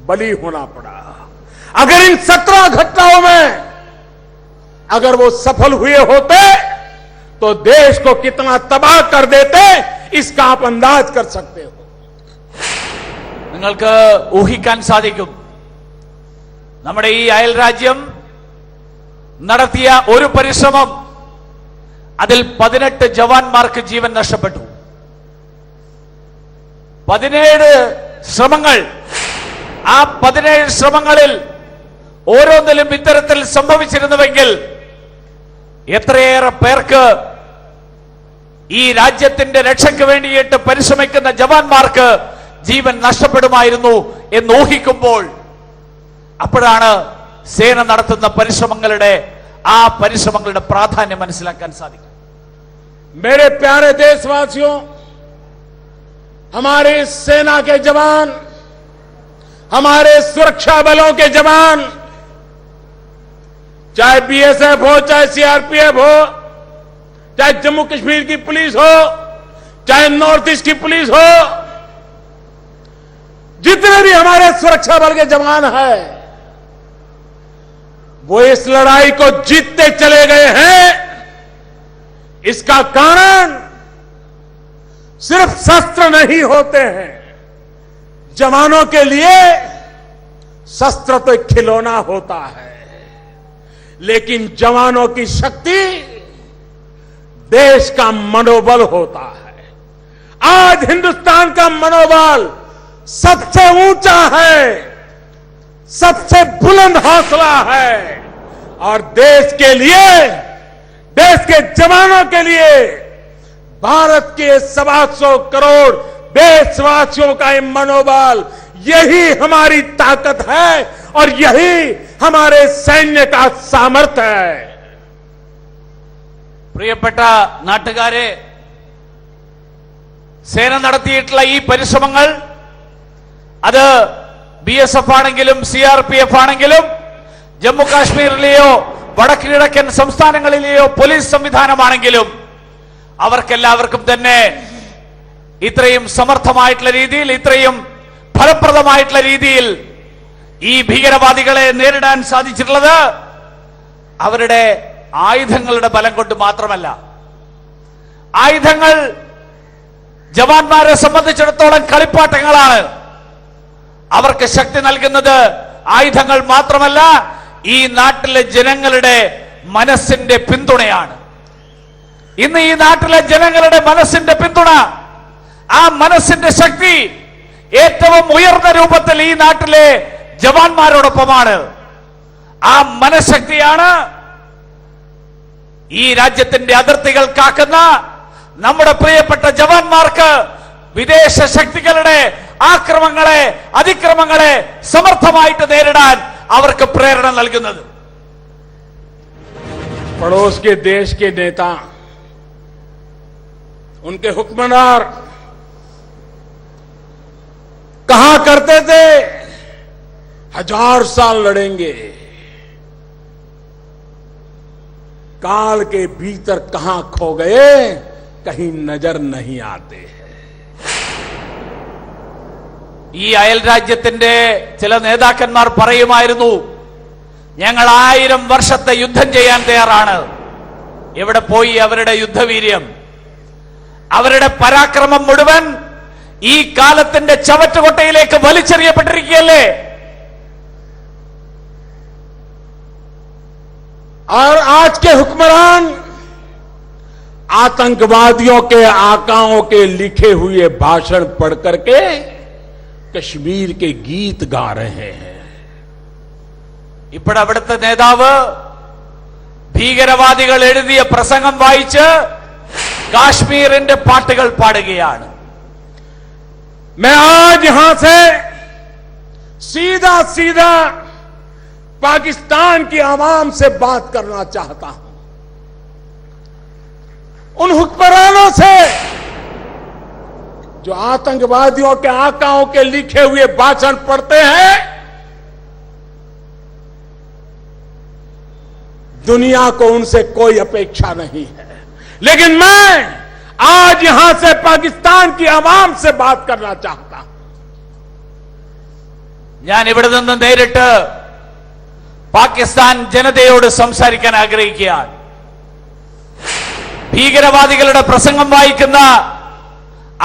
बलि होना पड़ा। अगर इन 17 घटनाओं में अगर वो सफल हुए होते तो देश को कितना तबाह कर देते, इसका आप अंदाज कर सकते हो। നിങ്ങൾക്ക് ഊഹിക്കാൻ സാധിക്കും, നമ്മുടെ ഈ അയൽ രാജ്യം നടത്തിയ ഒരു പരിശ്രമം, അതിൽ 18 ജവാന്മാർക്ക് ജീവൻ നഷ്ടപ്പെട്ടു. 17 ശ്രമങ്ങൾ, ആ 17 ശ്രമങ്ങളിൽ ഓരോന്നിലും ഇത്തരത്തിൽ സംഭവിച്ചിരുന്നുവെങ്കിൽ എത്രയേറെ പേർക്ക്, ഈ രാജ്യത്തിന്റെ രക്ഷയ്ക്ക് വേണ്ടിയിട്ട് പരിശ്രമിക്കുന്ന ജവാന്മാർക്ക് ജീവൻ നഷ്ടപ്പെടുമായിരുന്നു എന്ന് ഊഹിക്കുമ്പോൾ അപ്പോഴാണ് സേന നടത്തുന്ന പരിശ്രമങ്ങളുടെ പ്രാധാന്യം മനസ്സിലാക്കാൻ സാധിക്കും. मेरे प्यारे देशवासियों, हमारे सेना के जवान, हमारे सुरक्षा बलों के जवान, चाहे बीएसएफ हो, चाहे सीआरपीएफ हो, चाहे जम्मू कश्मीर की पुलिस हो, चाहे नॉर्थ ईस्ट की पुलिस हो, जितने भी हमारे सुरक्षा बल के जवान हैं, वो इस लड़ाई को जीतते चले गए हैं। इसका कारण सिर्फ शस्त्र नहीं होते हैं। जवानों के लिए शस्त्र तो एक खिलौना होता है, लेकिन जवानों की शक्ति देश का मनोबल होता है। आज हिंदुस्तान का मनोबल सबसे ऊंचा है, सबसे बुलंद हौसला है, और देश के लिए, देश के जवानों के लिए, भारत के 125 करोड़ देशवासियों का ये मनोबल, यही हमारी ताकत है और यही हमारे सैन्य का सामर्थ्य है. പ്രിയപ്പെട്ട നാട്ടുകാരെ, സേന നടത്തിയിട്ടുള്ള ഈ പരിശ്രമങ്ങൾ, അത് BSF ആണെങ്കിലും CRPF ആണെങ്കിലും ജമ്മു കാശ്മീരിലെയോ വടക്ക് കിഴക്കൻ സംസ്ഥാനങ്ങളിലെയോ പോലീസ് സംവിധാനമാണെങ്കിലും അവർക്കെല്ലാവർക്കും തന്നെ ഇത്രയും സമർത്ഥമായിട്ടുള്ള രീതിയിൽ, ഇത്രയും ഫലപ്രദമായിട്ടുള്ള രീതിയിൽ ഈ ഭീകരവാദികളെ നേരിടാൻ സാധിച്ചിട്ടുള്ളത് അവരുടെ ആയുധങ്ങളുടെ ബലം കൊണ്ട് മാത്രമല്ല. ആയുധങ്ങൾ ജവാന്മാരെ സംബന്ധിച്ചിടത്തോളം കളിപ്പാട്ടങ്ങളാണ്. അവർക്ക് ശക്തി നൽകുന്നത് ആയുധങ്ങൾ മാത്രമല്ല, ഈ നാട്ടിലെ ജനങ്ങളുടെ മനസ്സിന്റെ പിന്തുണയാണ്. ഇന്ന് ഈ നാട്ടിലെ ജനങ്ങളുടെ മനസ്സിന്റെ പിന്തുണ, ആ മനസ്സിന്റെ ശക്തി ഏറ്റവും ഉയർന്ന രൂപത്തിൽ ഈ നാട്ടിലെ ജവാന്മാരോടൊപ്പമാണ്. ആ മനഃശക്തിയാണ് ഈ രാജ്യത്തിന്റെ അതിർത്തികൾ കാക്കുന്ന നമ്മുടെ പ്രിയപ്പെട്ട ജവാന്മാർക്ക് വിദേശ ശക്തികളുടെ ആക്രമണങ്ങളെ, അതിക്രമങ്ങളെ സമർത്ഥമായിട്ട് നേരിടാൻ അവർക്ക് പ്രേരണ നൽകുന്നത്. पड़ोस के देश के नेता, उनके हुक्मरान कहा करते थे 1000 साल लड़ेंगे, काल के भीतर कहां खो गए कहीं नजर नहीं आते हैं. ഈ അയൽ രാജ്യത്തിന്റെ ചില നേതാക്കന്മാർ പറയുമായിരുന്നു, ഞങ്ങൾ 1000 വർഷത്തെ യുദ്ധം ചെയ്യാൻ തയ്യാറാണ്. എവിടെ പോയി അവരുടെ യുദ്ധവീര്യം? അവരുടെ പരാക്രമം മുഴുവൻ ഈ കാലത്തിന്റെ ചവറ്റുകൊട്ടയിലേക്ക് വലിച്ചെറിയപ്പെട്ടിരിക്കുകയല്ലേ? और आज के हुक्मरान आतंकवादियों के आकाओं के लिखे हुए भाषण पढ़ करके कश्मीर के गीत गा रहे हैं. ഇപ്പോൾ അവിടുത്തെ നേതാവ് ഭീകരവാദികൾ എഴുതിയ പ്രസംഗം വായിച്ച് കാശ്മീരിന്റെ പാട്ടുകൾ പാടുകയാണ്. मैं आज यहां से सीधा सीधा पाकिस्तान की आवाम से बात करना चाहता हूं. उन हुक्मरानों से जो आतंकवादियों के आकाओं के लिखे हुए भाषण पढ़ते हैं, दुनिया को उनसे कोई अपेक्षा नहीं है, लेकिन मैं आज यहां से पाकिस्तान की आवाम से बात करना चाहता हूं. ഞാൻ ഇവിടെ നിന്ന് നേരിട്ട് പാകിസ്ഥാൻ ജനതയോട് സംസാരിക്കാൻ ആഗ്രഹിക്കുകയാണ്. ഭീകരവാദികളുടെ പ്രസംഗം വായിക്കുന്ന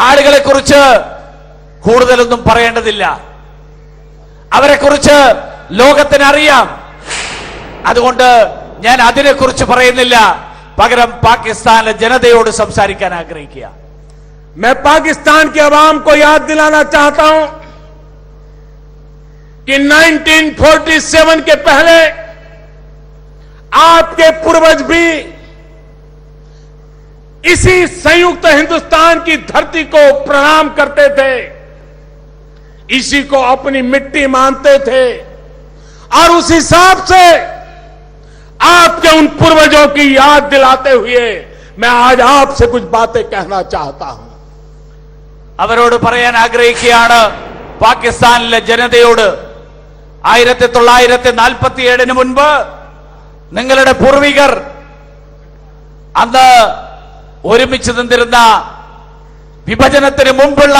ആളുകളെ കുറിച്ച് കൂടുതലൊന്നും പറയേണ്ടതില്ല. അവരെക്കുറിച്ച് ലോകത്തിന് അറിയാം. അതുകൊണ്ട് ഞാൻ അതിനെക്കുറിച്ച് പറയുന്നില്ല. പകരം പാകിസ്ഥാനിലെ ജനതയോട് സംസാരിക്കാൻ ആഗ്രഹിക്കുക. मैं पाकिस्तान की आवाम को याद दिलाना चाहता हूं कि 1947 के पहले आपके पूर्वज भी इसी संयुक्त हिंदुस्तान की धरती को प्रणाम करते थे. इसी को अपनी मिट्टी मानते थे और उस हिसाब से आपके उन पूर्वजों की याद दिलाते हुए मैं आज आपसे कुछ बातें कहना चाहता हूं। അവരോട് പറയാൻ ആഗ്രഹിക്കുകയാണ് പാകിസ്ഥാനിലെ ജനതയോട് 1947 മുൻപ് നിങ്ങളുടെ പൂർവികർ അന്ന് ഒരുമിച്ച് നിന്നിരുന്ന വിഭജനത്തിന് മുമ്പുള്ള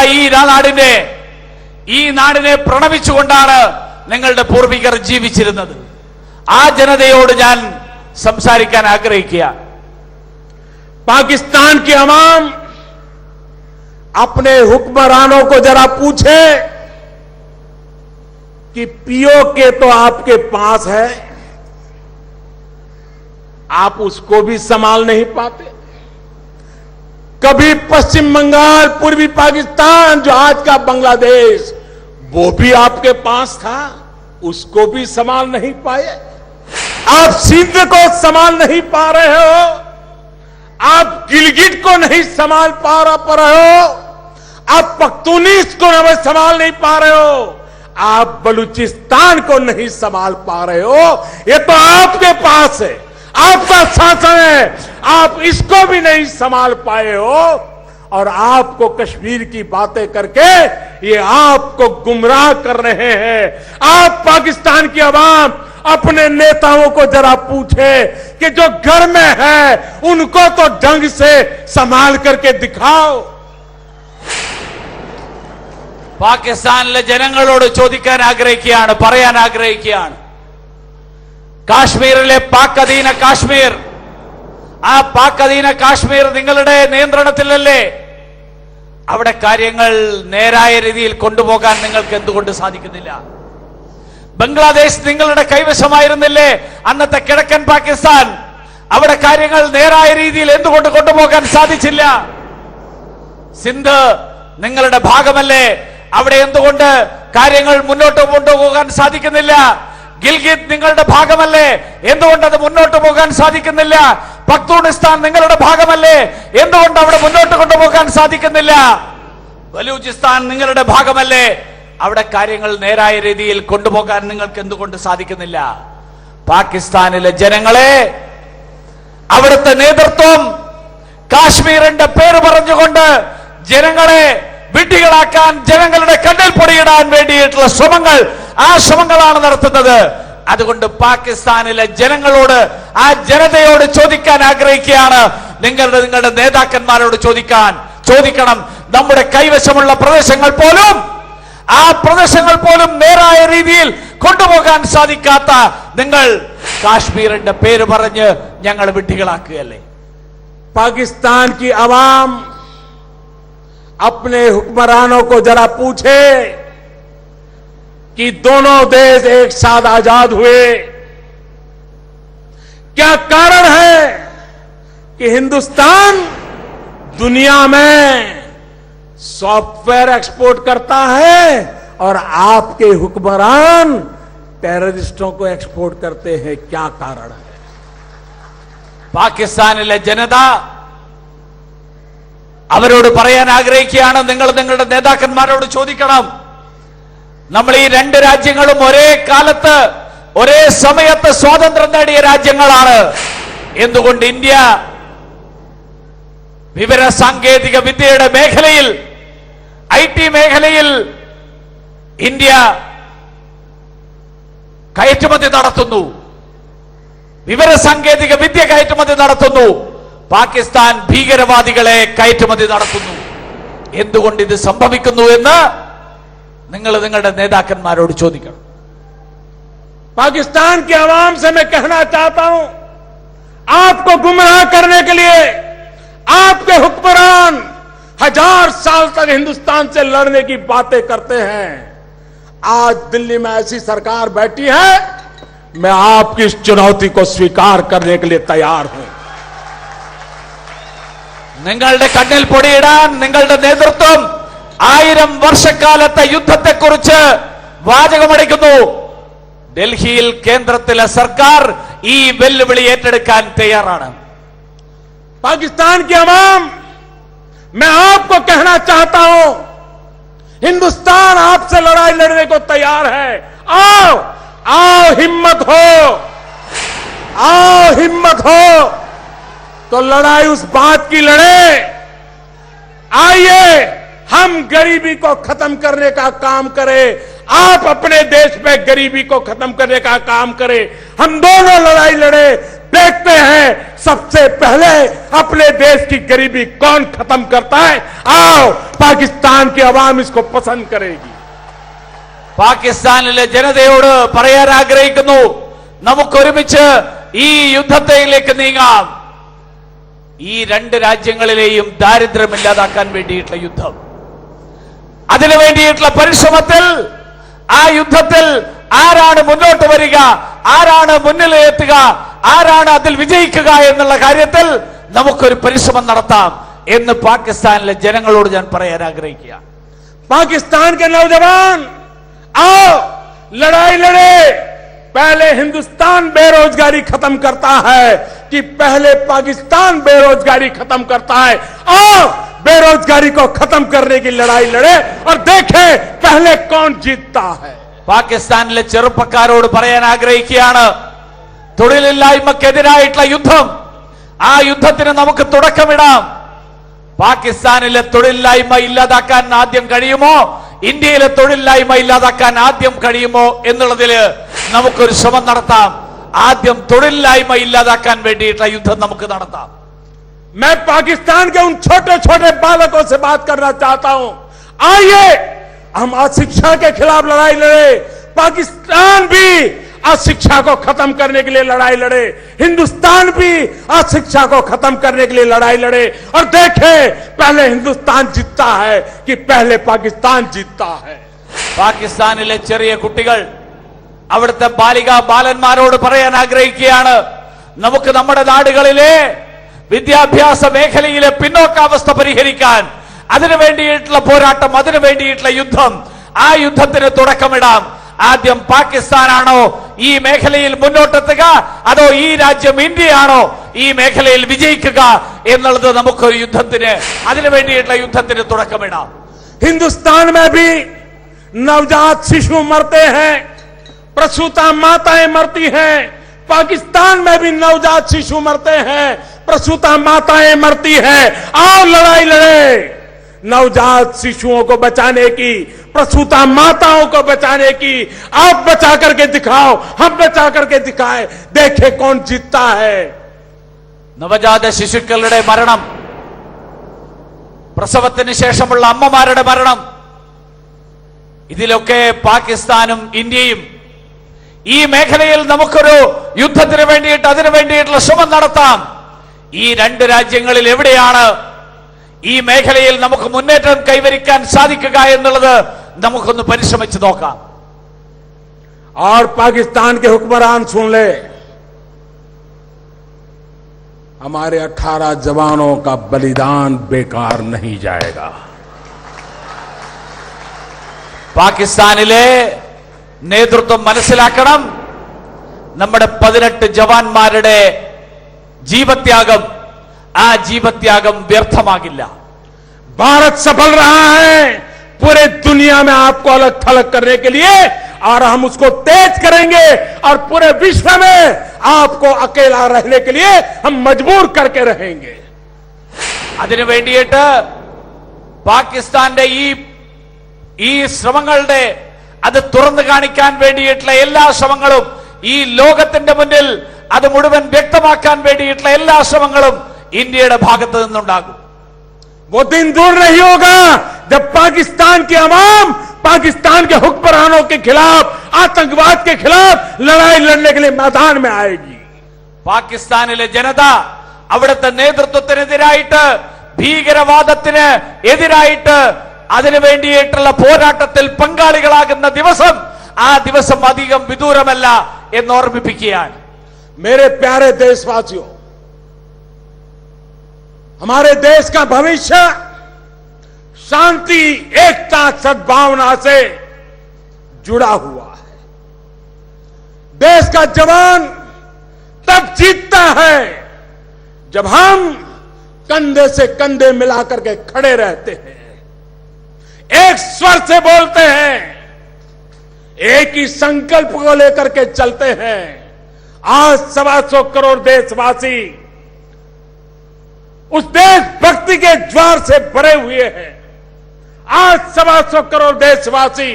ഈ നാടിനെ പ്രണമിച്ചുകൊണ്ടാണ് നിങ്ങളുടെ പൂർവികർ ജീവിച്ചിരുന്നത്. ആ ജനതയോട് ഞാൻ സംസാരിക്കാൻ ആഗ്രഹിക്കുക. पाकिस्तान की अवाम अपने हुक्मरानों को जरा पूछे कि पीओके तो आपके पास है, आप उसको भी संभाल नहीं पाते। कभी पश्चिम बंगाल, पूर्वी पाकिस्तान जो आज का बांग्लादेश, वो भी आपके पास था, उसको भी संभाल नहीं पाए। आप सिंध को संभाल नहीं पा रहे हो, आप गिलगिट को नहीं संभाल पा रहे हो, आप पख्तूनिस को संभाल नहीं पा रहे हो, आप बलूचिस्तान को नहीं संभाल पा रहे हो। ये तो आपके पास है, आपका शासन है, आप इसको भी नहीं संभाल पाए हो और आपको कश्मीर की बातें करके ये आपको गुमराह कर रहे हैं। आप पाकिस्तान की आवाम अपने नेताओं को जरा पूछे कि जो घर में है उनको तो ढंग से संभाल करके दिखाओ। പാകിസ്ഥാനിലെ ജനങ്ങളോട് ചോദിക്കാൻ ആഗ്രഹിക്കുകയാണ്, പറയാൻ ആഗ്രഹിക്കുകയാണ്. കാശ്മീരിലെ പാക് അധീന കാശ്മീർ, ആ പാക് അധീന കാശ്മീർ നിങ്ങളുടെ നിയന്ത്രണത്തിലല്ലേ? അവിടെ കാര്യങ്ങൾ നേരായ രീതിയിൽ കൊണ്ടുപോകാൻ നിങ്ങൾക്ക് എന്തുകൊണ്ട് സാധിക്കുന്നില്ല? ബംഗ്ലാദേശ് നിങ്ങളുടെ കൈവശമായിരുന്നില്ലേ അന്നത്തെ കിഴക്കൻ പാകിസ്ഥാൻ? അവിടെ കാര്യങ്ങൾ നേരായ രീതിയിൽ എന്തുകൊണ്ട് കൊണ്ടുപോകാൻ സാധിച്ചില്ല? സിന്ധ് നിങ്ങളുടെ ഭാഗമല്ലേ? അവിടെ എന്തുകൊണ്ട് കാര്യങ്ങൾ മുന്നോട്ട് കൊണ്ടുപോകാൻ സാധിക്കുന്നില്ല? ഗിൽഗിത് നിങ്ങളുടെ ഭാഗമല്ലേ? എന്തുകൊണ്ട് അത് മുന്നോട്ട് പോകാൻ സാധിക്കുന്നില്ല? പഖ്തൂണിസ്ഥാൻ നിങ്ങളുടെ ഭാഗമല്ലേ? എന്തുകൊണ്ട് അവിടെ മുന്നോട്ട് കൊണ്ടുപോകാൻ സാധിക്കുന്നില്ല? ബലൂചിസ്ഥാൻ നിങ്ങളുടെ ഭാഗമല്ലേ? അവിടെ കാര്യങ്ങൾ നേരായ രീതിയിൽ കൊണ്ടുപോകാൻ നിങ്ങൾക്ക് എന്തുകൊണ്ട് സാധിക്കുന്നില്ല? പാകിസ്ഥാനിലെ ജനങ്ങളെ, അവിടുത്തെ നേതൃത്വം കാശ്മീരിന്റെ പേര് പറഞ്ഞുകൊണ്ട് ജനങ്ങളെ വിഡ്ഢികളാക്കാൻ, ജനങ്ങളുടെ കണ്ണിൽ പൊടിയിടാൻ വേണ്ടിയിട്ടുള്ള ശ്രമങ്ങളാണ് നടത്തുന്നത്. അതുകൊണ്ട് പാകിസ്ഥാനിലെ ജനങ്ങളോട്, ആ ജനതയോട് ചോദിക്കാൻ ആഗ്രഹിക്കുകയാണ്. നിങ്ങളുടെ നേതാക്കന്മാരോട് ചോദിക്കണം, നമ്മുടെ കൈവശമുള്ള പ്രദേശങ്ങൾ പോലും, ആ പ്രദേശങ്ങൾ പോലും നേരായ രീതിയിൽ കൊണ്ടുപോകാൻ സാധിക്കാത്ത നിങ്ങൾ കാശ്മീരിന്റെ പേര് പറഞ്ഞ് ഞങ്ങൾ വിഡ്ഢികളാക്കുകയല്ലേ? पाकिस्तान की आवाम अपने हुक्मरानों को जरा पूछे कि दोनों देश एक साथ आजाद हुए, क्या कारण है कि हिंदुस्तान दुनिया में सॉफ्टवेयर एक्सपोर्ट करता है और आपके हुक्मरान टेररिस्टों को एक्सपोर्ट करते हैं? क्या कारण है? പാകിസ്ഥാനിലെ ജനത അവരോട് പറയാൻ ആഗ്രഹിക്കുകയാണ്. നിങ്ങളുടെ നേതാക്കന്മാരോട് ചോദിക്കണം. നമ്മൾ ഈ രണ്ട് രാജ്യങ്ങളും ഒരേ കാലത്ത്, ഒരേ സമയത്ത് സ്വാതന്ത്ര്യം നേടിയ രാജ്യങ്ങളാണ്. എന്തുകൊണ്ട് ഇന്ത്യ വിവര സാങ്കേതിക വിദ്യയുടെ മേഖലയിൽ, IT മേഖലയിൽ ഇന്ത്യ കയറ്റുമതി നടത്തുന്നു, വിവര സാങ്കേതിക വിദ്യ കയറ്റുമതി നടത്തുന്നു, പാകിസ്ഥാൻ ഭീകരവാദികളെ കയറ്റുമതി നടത്തുന്നു? എന്തുകൊണ്ട് ഇത് സംഭവിക്കുന്നു എന്ന് നിങ്ങളുടെ നേതാക്കന്മാരോട് ചോദിക്കണം. पाकिस्तान के आवाम से मैं कहना चाहता हूं, आपको गुमराह करने के लिए आपके हुक्मरान 1000 साल तक हिंदुस्तान से लड़ने की बातें करते हैं। आज दिल्ली में ऐसी सरकार बैठी है, मैं आपकी इस चुनौती को स्वीकार करने के लिए तैयार हूं। നിങ്ങളുടെ കണ്ണിൽ പൊടിയിടാൻ നിങ്ങളുടെ നേതൃത്വം 1000 വർഷക്കാലത്തെ യുദ്ധത്തെക്കുറിച്ച് വാചകമടിക്കുന്നു. ഡൽഹിയിൽ കേന്ദ്രത്തിലെ സർക്കാർ ഈ വെല്ലുവിളി ഏറ്റെടുക്കാൻ തയ്യാറാണ്. पाकिस्तान की आवाम, मैं आपको कहना चाहता हूं हिंदुस्तान आपसे लड़ाई लड़ने को तैयार है। आओ आओ, हिम्मत हो, आओ हिम्मत हो तो लड़ाई उस बात की लड़े। आइए हम गरीबी को खत्म करने का काम करें, आप अपने देश में गरीबी को खत्म करने का काम करें, हम दोनों लड़ाई लड़े। देखते हैं सबसे पहले अपने देश की गरीबी कौन खत्म करता है। आओ, पाकिस्तान की आवाम इसको पसंद करेगी। പാകിസ്ഥാനിലെ ജനതയോട് പറയാൻ ആഗ്രഹിക്കുന്നു, നമുക്കൊരുമിച്ച് ഈ യുദ്ധത്തിലേക്ക് നീങ്ങാം. ഈ രണ്ട് രാജ്യങ്ങളിലെയും ദാരിദ്ര്യം ഇല്ലാതാക്കാൻ വേണ്ടിയിട്ടുള്ള യുദ്ധം, അതിനു വേണ്ടിയിട്ടുള്ള പരിശ്രമത്തിൽ, ആ യുദ്ധത്തിൽ ആരാണ് മുന്നോട്ട് വരിക, ആരാണ് മുന്നിലെത്തുക, ആരാണ് അതിൽ വിജയിക്കുക എന്നുള്ള കാര്യത്തിൽ നമുക്കൊരു പരിശ്രമം നടത്താം എന്ന് പാകിസ്ഥാനിലെ ജനങ്ങളോട് ഞാൻ പറയാൻ ആഗ്രഹിക്കുക. पाकिस्तान के नौजवान आओ लड़ाई लड़े। पहले हिंदुस्तान बेरोजगारी खत्म करता है कि पहले पाकिस्तान बेरोजगारी खत्म करता है। आओ बेरोजगारी को खत्म करने की लड़ाई लड़े और देखें पहले कौन जीतता है। പാകിസ്ഥാനിലെ ചെറുപ്പക്കാരോട് പറയാൻ ആഗ്രഹിക്കുകയാണ്, തൊഴിലില്ലായ്മക്കെതിരായിട്ടുള്ള യുദ്ധം, ആ യുദ്ധത്തിന് നമുക്ക് തുടക്കമിടാം. പാകിസ്ഥാനിലെ തൊഴിലില്ലായ്മ ഇല്ലാതാക്കാൻ ആദ്യം കഴിയുമോ, ഇന്ത്യയിലെ തൊഴിലില്ലായ്മ ഇല്ലാതാക്കാൻ ആദ്യം കഴിയുമോ എന്നുള്ളതിൽ നമുക്കൊരു ശ്രമം നടത്താം. ആദ്യം തൊഴിലില്ലായ്മ ഇല്ലാതാക്കാൻ വേണ്ടിയിട്ടുള്ള യുദ്ധം നമുക്ക് നടത്താം. मैं पाकिस्तान के उन छोटे छोटे बालकों से बात करना चाहता हूं। आइए हम अशिक्षा के खिलाफ लड़ाई लड़े। पाकिस्तान भी अशिक्षा को खत्म करने के लिए लड़ाई लड़े, हिंदुस्तान भी अशिक्षा को खत्म करने के लिए लड़ाई लड़े और देखें पहले हिंदुस्तान जीतता है कि पहले पाकिस्तान जीतता है। പാകിസ്ഥാനിലെ ചെറിയ കുട്ടികൾ, അവിടുത്തെ ബാലികാ ബാലന്മാരോട് പറയാൻ ആഗ്രഹിക്കുകയാണ്, നമുക്ക് നമ്മുടെ നാടുകളിലെ വിദ്യാഭ്യാസ മേഖലയിലെ പിന്നോക്കാവസ്ഥ പരിഹരിക്കാൻ, അതിനു വേണ്ടിയിട്ടുള്ള പോരാട്ടം, അതിനു വേണ്ടിയിട്ടുള്ള യുദ്ധം, ആ യുദ്ധത്തിന് തുടക്കമിടാം. ആദ്യം പാകിസ്ഥാനാണോ ഈ മേഖലയിൽ മുന്നോട്ടെത്തുക, അതോ ഈ രാജ്യം ഇന്ത്യയാണോ ഈ മേഖലയിൽ വിജയിക്കുക എന്നുള്ളത് നമുക്കൊരു യുദ്ധത്തിന്, അതിനു വേണ്ടിയിട്ടുള്ള യുദ്ധത്തിന് തുടക്കമിടാം. हिंदुस्तान में भी नवजात शिशु मरते हैं, प्रसूता माताएं मरती हैं। पाकिस्तान में भी नवजात शिशु मरते हैं, प्रसूता माताएं मरती हैं। आओ लड़ाई लड़े नवजात शिशुओं को बचाने की, प्रसूता माताओं को बचाने की। आप बचा करके दिखाओ, हम बचा करके दिखाएं, देखे कौन जीतता है। നവജാത ശിശുക്കളുടെ മരണം, പ്രസവത്തിന് ശേഷമുള്ള അമ്മമാരുടെ മരണം, ഇതിലൊക്കെ പാകിസ്ഥാനും ഇന്ത്യയും ഈ മേഖലയിൽ നമുക്കൊരു യുദ്ധത്തിന് വേണ്ടിയിട്ട്, അതിനു വേണ്ടിയിട്ടുള്ള ശ്രമം നടത്താം. ഈ രണ്ട് രാജ്യങ്ങളിൽ എവിടെയാണ് ഈ മേഖലയിൽ നമുക്ക് മുന്നേറ്റം കൈവരിക്കാൻ സാധിക്കുക എന്നുള്ളത് നമുക്കൊന്ന് പരിശ്രമിച്ചു നോക്കാം. और पाकिस्तान के हुक्मरान सुन ले, हमारे 18 जवानों का बलिदान बेकार नहीं जाएगा। പാകിസ്ഥാനിലെ നേതൃത്വം മനസ്സിലാക്കണം, നമ്മുടെ 18 ജവാന്മാരുടെ ജീവത്യാഗം, ആ ജീവത്യാഗം വ്യർത്ഥമാകില്ല. भारत सफल रहा है पूरे दुनिया में आपको अलग थलग करने के लिए, और हम उसको तेज करेंगे और पूरे विश्व में आपको अकेला रहने के लिए हम मजबूर करके रहेंगे। അതിനു വേണ്ടിയിട്ട് പാകിസ്ഥാന്റെ ഈ ശ്രമങ്ങളുടെ അത് തുറന്നു കാണിക്കാൻ വേണ്ടിയിട്ടുള്ള എല്ലാ ശ്രമങ്ങളും, ഈ ലോകത്തിന്റെ മുന്നിൽ അത് മുഴുവൻ വ്യക്തമാക്കാൻ വേണ്ടിയിട്ടുള്ള എല്ലാ ശ്രമങ്ങളും ഇന്ത്യയുടെ ഭാഗത്ത് നിന്നുണ്ടാകും. वो दिन दूर नहीं होगा जब पाकिस्तान की आवाम पाकिस्तान के हुक्मरानों के खिलाफ, आतंकवाद के खिलाफ लड़ाई लड़ने के लिए मैदान में आएगी। പാകിസ്ഥാനിലെ ജനത അവിടുത്തെ നേതൃത്വത്തിനെതിരായിട്ട്, ഭീകരവാദത്തിന് എതിരായിട്ട്, അതിനു വേണ്ടിയിട്ടുള്ള പോരാട്ടത്തിൽ പങ്കാളികളാകുന്ന ദിവസം, ആ ദിവസം അധികം വിദൂരമല്ല എന്ന് ഓർമ്മിപ്പിക്കുകയാണ്. मेरे प्यारे देशवासियों, हमारे देश का भविष्य शांति, एकता, सद्भावना से जुड़ा हुआ है। देश का जवान तब जीतता है जब हम कंधे से कंधे मिलाकर के खड़े रहते हैं, एक स्वर से बोलते हैं, एक ही संकल्प को लेकर के चलते हैं। आज 125 करोड़ देशवासी उस देशभक्ति के ज्वार से भरे हुए हैं। आज 125 करोड़ देशवासी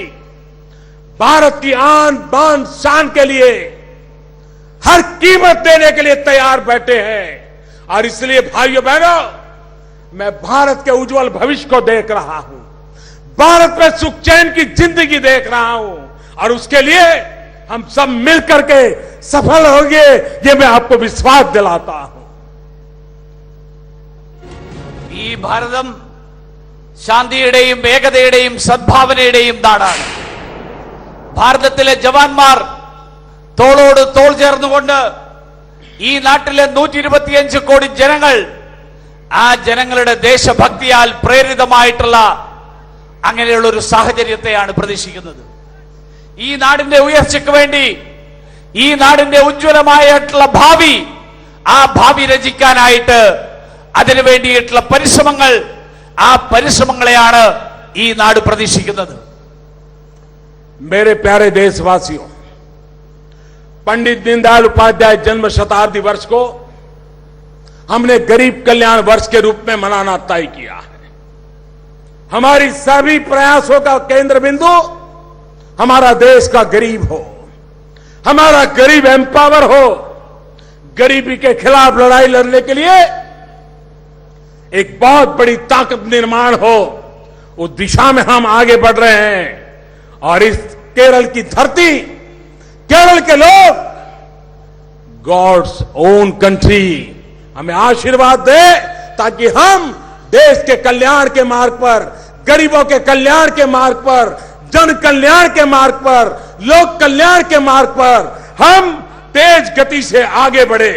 भारत की आन बान शान के लिए हर कीमत देने के लिए तैयार बैठे हैं। और इसलिए भाइयों बहनों, मैं भारत के उज्जवल भविष्य को देख रहा हूं, भारत में सुख चैन की जिंदगी देख रहा हूं, और उसके लिए हम सब मिलकर के सफल होंगे, ये मैं आपको विश्वास दिलाता हूं। ഈ ഭാരതം ശാന്തിയുടെയും ഏകതയുടെയും സദ്ഭാവനയുടെയും നാടാണ്. ഭാരതത്തിലെ ജവാന്മാർ തോളോട് തോൾ ചേർന്നുകൊണ്ട് ഈ നാട്ടിലെ 125 കോടി ജനങ്ങൾ ആ ജനങ്ങളുടെ ദേശഭക്തിയാൽ പ്രേരിതമായിട്ടുള്ള അങ്ങനെയുള്ള ഒരു സാഹചര്യത്തെയാണ് പ്രതീക്ഷിക്കുന്നത്. ഈ നാടിന്റെ ഉയർച്ചയ്ക്ക് വേണ്ടി, ഈ നാടിന്റെ ഉജ്ജ്വലമായിട്ടുള്ള ഭാവി, ആ ഭാവി രചിക്കാനായിട്ട് അതിനു വേണ്ടിയിട്ടുള്ള പരിശ്രമങ്ങൾ, ആ പരിശ്രമങ്ങളെയാണ് ഈ നാട് പ്രതീക്ഷിക്കുന്നത്. मेरे प्यारे देशवासियों, पंडित दीनदयाल उपाध्याय जन्म शताब्दी वर्ष को हमने गरीब कल्याण वर्ष के रूप में मनाना तय किया है। हमारी सभी प्रयासों का केंद्र बिंदु हमारा देश का गरीब हो, हमारा गरीब एम्पावर हो, गरीबी के खिलाफ लड़ाई लड़ने के लिए एक बहुत बड़ी ताकत निर्माण हो, उस दिशा में हम आगे बढ़ रहे हैं। और इस केरल की धरती, केरल के लोग, गॉड्स ओन कंट्री हमें आशीर्वाद दे, ताकि हम देश के कल्याण के मार्ग पर, गरीबों के कल्याण के मार्ग पर, जन कल्याण के मार्ग पर, लोक कल्याण के मार्ग पर हम तेज गति से आगे बढ़े।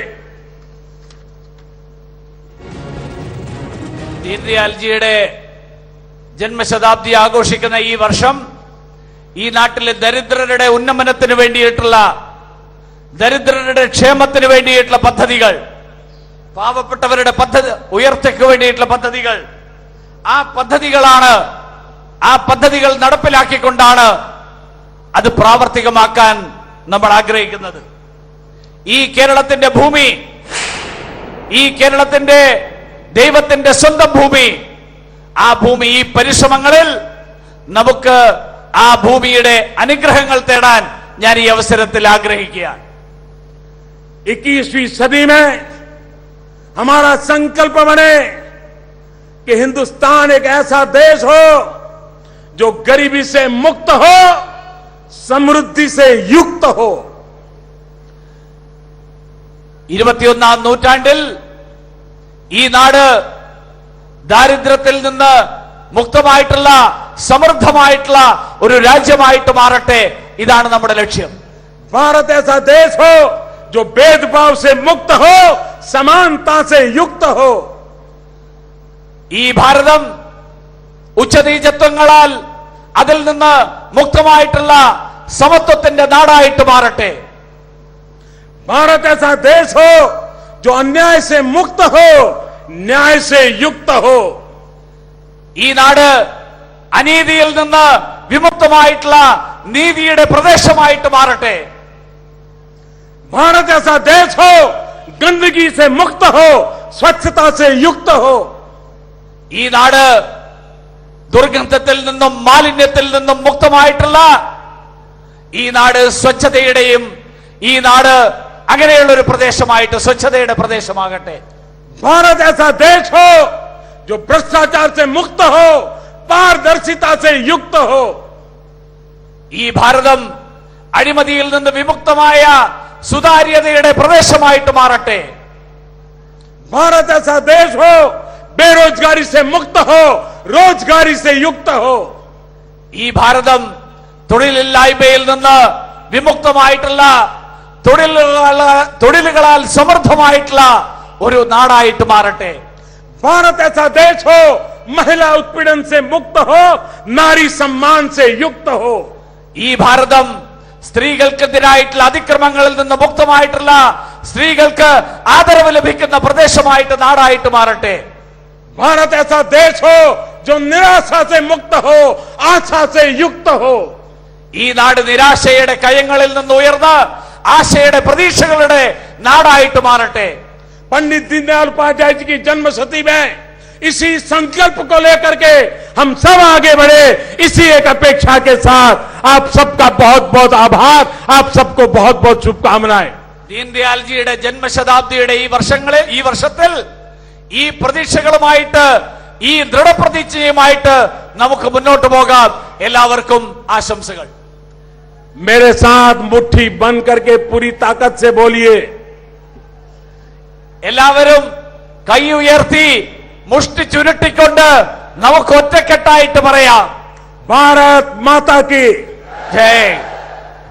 ദീൻദയാൽജിയുടെ ജന്മശതാബ്ദി ആഘോഷിക്കുന്ന ഈ വർഷം ഈ നാട്ടിലെ ദരിദ്രരുടെ ഉന്നമനത്തിന് വേണ്ടിയിട്ടുള്ള, ദരിദ്രരുടെ ക്ഷേമത്തിന് വേണ്ടിയിട്ടുള്ള പദ്ധതികൾ, പാവപ്പെട്ടവരുടെ ഉയർച്ചയ്ക്ക് വേണ്ടിയിട്ടുള്ള പദ്ധതികൾ, ആ പദ്ധതികൾ നടപ്പിലാക്കിക്കൊണ്ടാണ് അത് പ്രാവർത്തികമാക്കാൻ നമ്മൾ ആഗ്രഹിക്കുന്നത്. ഈ കേരളത്തിന്റെ ഭൂമി, ഈ കേരളത്തിന്റെ ദൈവത്തിന്റെ സ്വന്തം ഭൂമി, ആ ഭൂമി, ഈ പരിശ്രമങ്ങളിൽ നമുക്ക് ആ ഭൂമിയുടെ അനുഗ്രഹങ്ങൾ തേടാൻ ഞാൻ ഈ അവസരത്തിൽ ആഗ്രഹിക്കുകയാണ്. 21वीं सदी में हमारा संकल्प बने कि हिंदुस्तान एक ऐसा देश हो जो गरीबी से मुक्त हो, समृद्धि से युक्त हो। 21ാം നൂറ്റാണ്ടിൽ ഈ നാട് ദാരിദ്ര്യത്തിൽ നിന്ന് മുക്തമായിട്ടുള്ള, സമൃദ്ധമായിട്ടുള്ള ഒരു രാജ്യമായിട്ട് മാറട്ടെ. ഇതാണ് നമ്മുടെ ലക്ഷ്യം. भारत ऐसा देश हो जो भेदभाव से मुक्त हो, समानता से युक्त हो। ഈ ഭാരതം ഉച്ചനീചത്വങ്ങളാൽ അതിൽ നിന്ന് മുക്തമായിട്ടുള്ള സമത്വത്തിന്റെ നാടായിട്ട് മാറട്ടെ. भारत ऐसा देश हो जो अन्याय से मुक्त हो, न्याय से युक्त हो। ഈ നാട് അനീതിയിൽ നിന്ന് വിമുക്തമായിട്ടുള്ള നീതിയുടെ പ്രദേശമായിട്ട് മാറട്ടെ. भारत ऐसा देश हो गंदगी से मुक्त हो, स्वच्छता से युक्त हो। ഈ നാട് ദുർഗന്ധത്തിൽ നിന്നും മാലിന്യത്തിൽ നിന്നും മുക്തമായിട്ടുള്ള, ഈ നാട് സ്വച്ഛതയുടെയും, ഈ നാട് അങ്ങനെയുള്ള ഒരു പ്രദേശമായിട്ട് സ്വച്ഛതയുടെ പ്രദേശമാകട്ടെ. भारत ऐसा देश हो जो भ्रष्टाचार से मुक्त हो, पारदर्शिता से युक्त हो। ഈ ഭാരതം അഴിമതിയിൽ നിന്ന് വിമുക്തമായ സുതാര്യതയുടെ പ്രദേശമായിട്ട് മാറട്ടെ. भारत ऐसा देश हो बेरोजगारी से मुक्त हो, रोजगारी से युक्त हो। ഈ ഭാരതം തൊഴിലില്ലായ്മയിൽ നിന്ന് വിമുക്തമായിട്ടുള്ള, തൊഴിലുകളാൽ സമൃദ്ധമായിട്ടുള്ള ഒരു നാടായിട്ട് മാറട്ടെ. भारत ऐसा देश हो महिला उत्पीड़न से मुक्त हो, नारी सम्मान से युक्त हो। ഈ ഭാരതം സ്ത്രീകൾക്കെതിരായിട്ടുള്ള അതിക്രമങ്ങളിൽ നിന്ന് മുക്തമായിട്ടുള്ള, സ്ത്രീകൾക്ക് ആദരവ് ലഭിക്കുന്ന പ്രദേശമായിട്ട്, നാടായിട്ട് മാറട്ടെ. भारत ऐसा देश हो जो निराशा से मुक्त हो, आशा से युक्त हो। ഈ നാട് നിരാശയുടെ കയങ്ങളിൽ നിന്ന് ഉയർന്ന് ആശയുടെ പ്രതീക്ഷകളുടെ നാടായിട്ട് മാറട്ടെ. पंडित दीनदयाल उपाध्याय जी की जन्म शती में इसी संकल्प को लेकर के हम सब आगे बढ़े। इसी एक अपेक्षा के साथ आप सबका बहुत बहुत आभार, आप सबको बहुत बहुत शुभकामनाएं। ദീൻദയാൽജിയുടെ ജന്മശതാബ്ദിയുടെ ഈ വർഷത്തിൽ ഈ പ്രതീക്ഷകളുമായിട്ട് ഈ ദൃഢപ്രതിജ്ഞയുമായിട്ട് നമുക്ക് മുന്നോട്ട് പോകാം. എല്ലാവർക്കും ആശംസകൾ. मेरे साथ मुट्ठी बंद करके पूरी ताकत से बोलिए। എല്ലാവരും കൈ ഉയർത്തി മുഷ്ടി ചുരുട്ടിക്കൊണ്ട് നമുക്ക് ഒറ്റക്കെട്ടായിട്ട് പറയാം. भारत माता की ജയ്,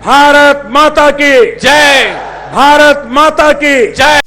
भारत माता की ജയ്, भारत माता की ജയ്.